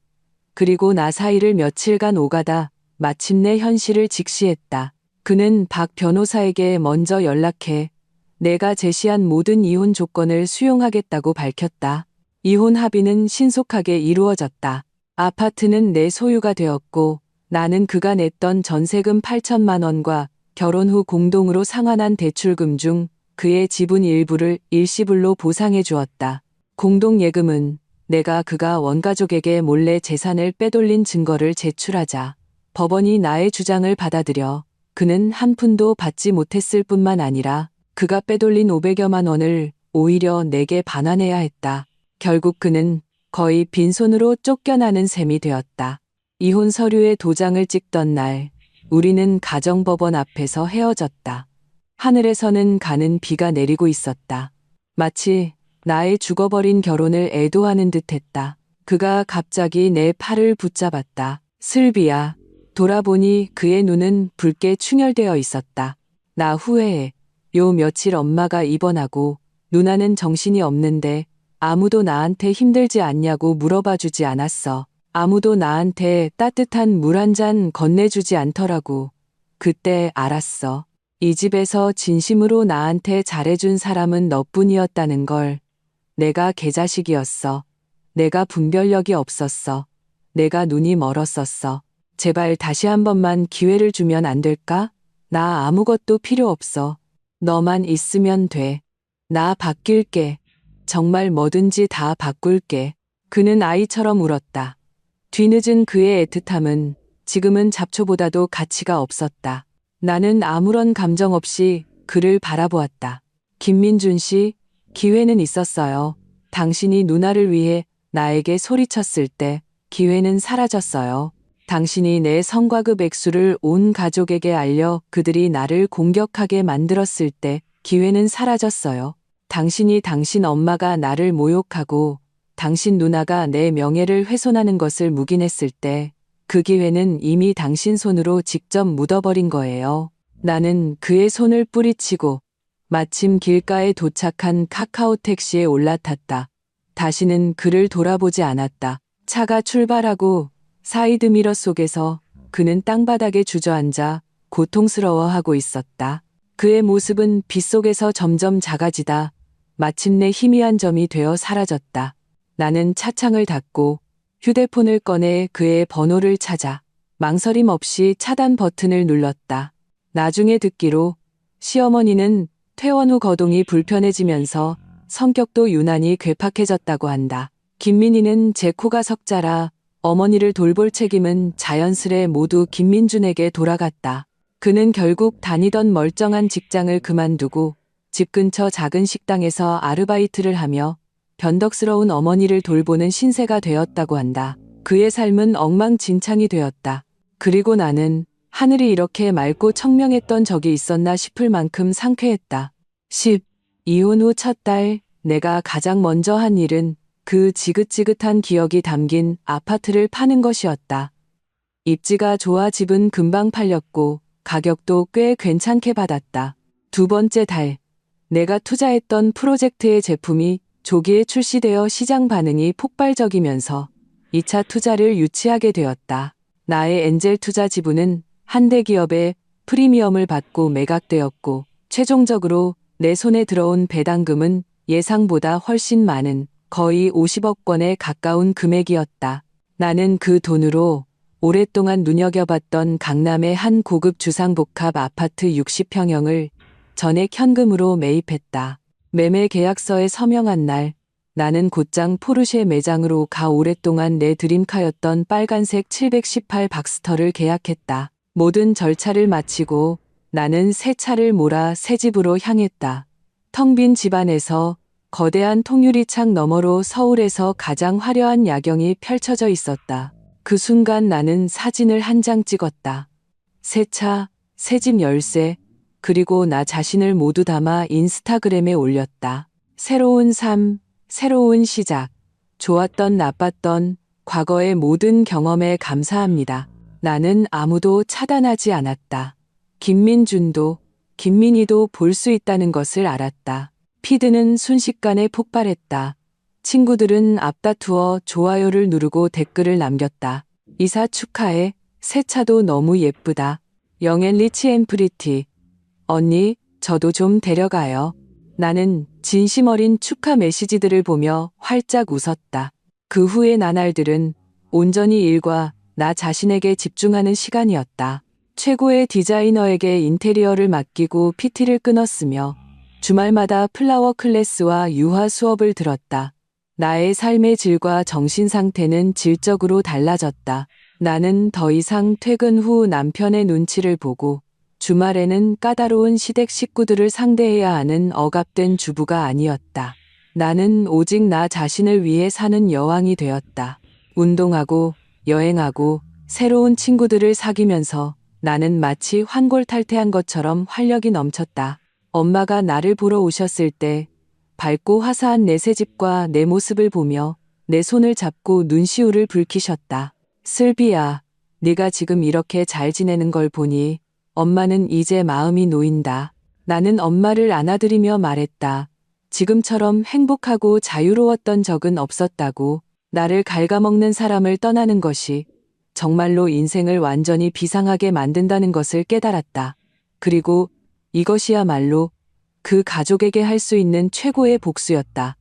그리고 나 사이를 며칠간 오가다 마침내 현실을 직시했다. 그는 박 변호사에게 먼저 연락해 내가 제시한 모든 이혼 조건을 수용하겠다고 밝혔다. 이혼 합의는 신속하게 이루어졌다. 아파트는 내 소유가 되었고 나는 그가 냈던 전세금 8천만 원과 결혼 후 공동으로 상환한 대출금 중 그의 지분 일부를 일시불로 보상해 주었다. 공동예금은 내가 그가 원가족에게 몰래 재산을 빼돌린 증거를 제출하자 법원이 나의 주장을 받아들여 그는 한 푼도 받지 못했을 뿐만 아니라 그가 빼돌린 500여만 원을 오히려 내게 반환해야 했다. 결국 그는 거의 빈손으로 쫓겨나는 셈이 되었다. 이혼 서류에 도장을 찍던 날 우리는 가정법원 앞에서 헤어졌다. 하늘에서는 가는 비가 내리고 있었다. 마치 나의 죽어버린 결혼을 애도하는 듯했다. 그가 갑자기 내 팔을 붙잡았다. 슬비야. 돌아보니 그의 눈은 붉게 충혈되어 있었다. 나 후회해. 요 며칠 엄마가 입원하고 누나는 정신이 없는데 아무도 나한테 힘들지 않냐고 물어봐 주지 않았어. 아무도 나한테 따뜻한 물 한 잔 건네주지 않더라고. 그때 알았어. 이 집에서 진심으로 나한테 잘해준 사람은 너뿐이었다는 걸. 내가 개자식이었어. 내가 분별력이 없었어. 내가 눈이 멀었었어. 제발 다시 한 번만 기회를 주면 안 될까? 나 아무것도 필요 없어. 너만 있으면 돼. 나 바뀔게. 정말 뭐든지 다 바꿀게. 그는 아이처럼 울었다. 뒤늦은 그의 애틋함은 지금은 잡초보다도 가치가 없었다. 나는 아무런 감정 없이 그를 바라보았다. 김민준 씨, 기회는 있었어요. 당신이 누나를 위해 나에게 소리쳤을 때 기회는 사라졌어요. 당신이 내 성과급 액수를 온 가족에게 알려 그들이 나를 공격하게 만들었을 때 기회는 사라졌어요. 당신이 당신 엄마가 나를 모욕하고 당신 누나가 내 명예를 훼손하는 것을 묵인했을 때 그 기회는 이미 당신 손으로 직접 묻어버린 거예요. 나는 그의 손을 뿌리치고 마침 길가에 도착한 카카오 택시에 올라탔다. 다시는 그를 돌아보지 않았다. 차가 출발하고 사이드미러 속에서 그는 땅바닥에 주저앉아 고통스러워하고 있었다. 그의 모습은 빛 속에서 점점 작아지다 마침내 희미한 점이 되어 사라졌다. 나는 차창을 닫고 휴대폰을 꺼내 그의 번호를 찾아 망설임 없이 차단 버튼을 눌렀다. 나중에 듣기로 시어머니는 퇴원 후 거동이 불편해지면서 성격도 유난히 괴팍해졌다고 한다. 김민희는 제 코가 석자라 어머니를 돌볼 책임은 자연스레 모두 김민준에게 돌아갔다. 그는 결국 다니던 멀쩡한 직장을 그만두고 집 근처 작은 식당에서 아르바이트를 하며 변덕스러운 어머니를 돌보는 신세가 되었다고 한다. 그의 삶은 엉망진창이 되었다. 그리고 나는 하늘이 이렇게 맑고 청명했던 적이 있었나 싶을 만큼 상쾌했다. 10. 이혼 후 첫 달, 내가 가장 먼저 한 일은 그 지긋지긋한 기억이 담긴 아파트를 파는 것이었다. 입지가 좋아 집은 금방 팔렸고 가격도 꽤 괜찮게 받았다. 두 번째 달, 내가 투자했던 프로젝트의 제품이 조기에 출시되어 시장 반응이 폭발적이면서 2차 투자를 유치하게 되었다. 나의 엔젤 투자 지분은 한 대기업의 프리미엄을 받고 매각되었고 최종적으로 내 손에 들어온 배당금은 예상보다 훨씬 많은 거의 50억 원에 가까운 금액이었다. 나는 그 돈으로 오랫동안 눈여겨봤던 강남의 한 고급 주상복합 아파트 60평형을 전액 현금으로 매입했다. 매매 계약서에 서명한 날, 나는 곧장 포르쉐 매장으로 가 오랫동안 내 드림카였던 빨간색 718 박스터를 계약했다. 모든 절차를 마치고 나는 새 차를 몰아 새 집으로 향했다. 텅 빈 집안에서 거대한 통유리창 너머로 서울에서 가장 화려한 야경이 펼쳐져 있었다. 그 순간 나는 사진을 한 장 찍었다. 새 차, 새 집 열쇠, 그리고 나 자신을 모두 담아 인스타그램에 올렸다. 새로운 삶, 새로운 시작. 좋았던 나빴던 과거의 모든 경험에 감사합니다. 나는 아무도 차단하지 않았다. 김민준도, 김민희도 볼 수 있다는 것을 알았다. 피드는 순식간에 폭발했다. 친구들은 앞다투어 좋아요를 누르고 댓글을 남겼다. 이사 축하해. 새 차도 너무 예쁘다. 영앤 리치 앤 프리티. 언니, 저도 좀 데려가요. 나는 진심 어린 축하 메시지들을 보며 활짝 웃었다. 그 후의 나날들은 온전히 일과 나 자신에게 집중하는 시간이었다. 최고의 디자이너에게 인테리어를 맡기고 PT를 끊었으며 주말마다 플라워 클래스와 유화 수업을 들었다. 나의 삶의 질과 정신 상태는 질적으로 달라졌다. 나는 더 이상 퇴근 후 남편의 눈치를 보고 주말에는 까다로운 시댁 식구들을 상대해야 하는 억압된 주부가 아니었다. 나는 오직 나 자신을 위해 사는 여왕이 되었다. 운동하고 여행하고 새로운 친구들을 사귀면서 나는 마치 환골탈태한 것처럼 활력이 넘쳤다. 엄마가 나를 보러 오셨을 때 밝고 화사한 내 새 집과 내 모습을 보며 내 손을 잡고 눈시울을 붉히셨다. 슬비야, 네가 지금 이렇게 잘 지내는 걸 보니 엄마는 이제 마음이 놓인다. 나는 엄마를 안아드리며 말했다. 지금처럼 행복하고 자유로웠던 적은 없었다고. 나를 갉아먹는 사람을 떠나는 것이 정말로 인생을 완전히 비상하게 만든다는 것을 깨달았다. 그리고 이것이야말로 그 가족에게 할 수 있는 최고의 복수였다.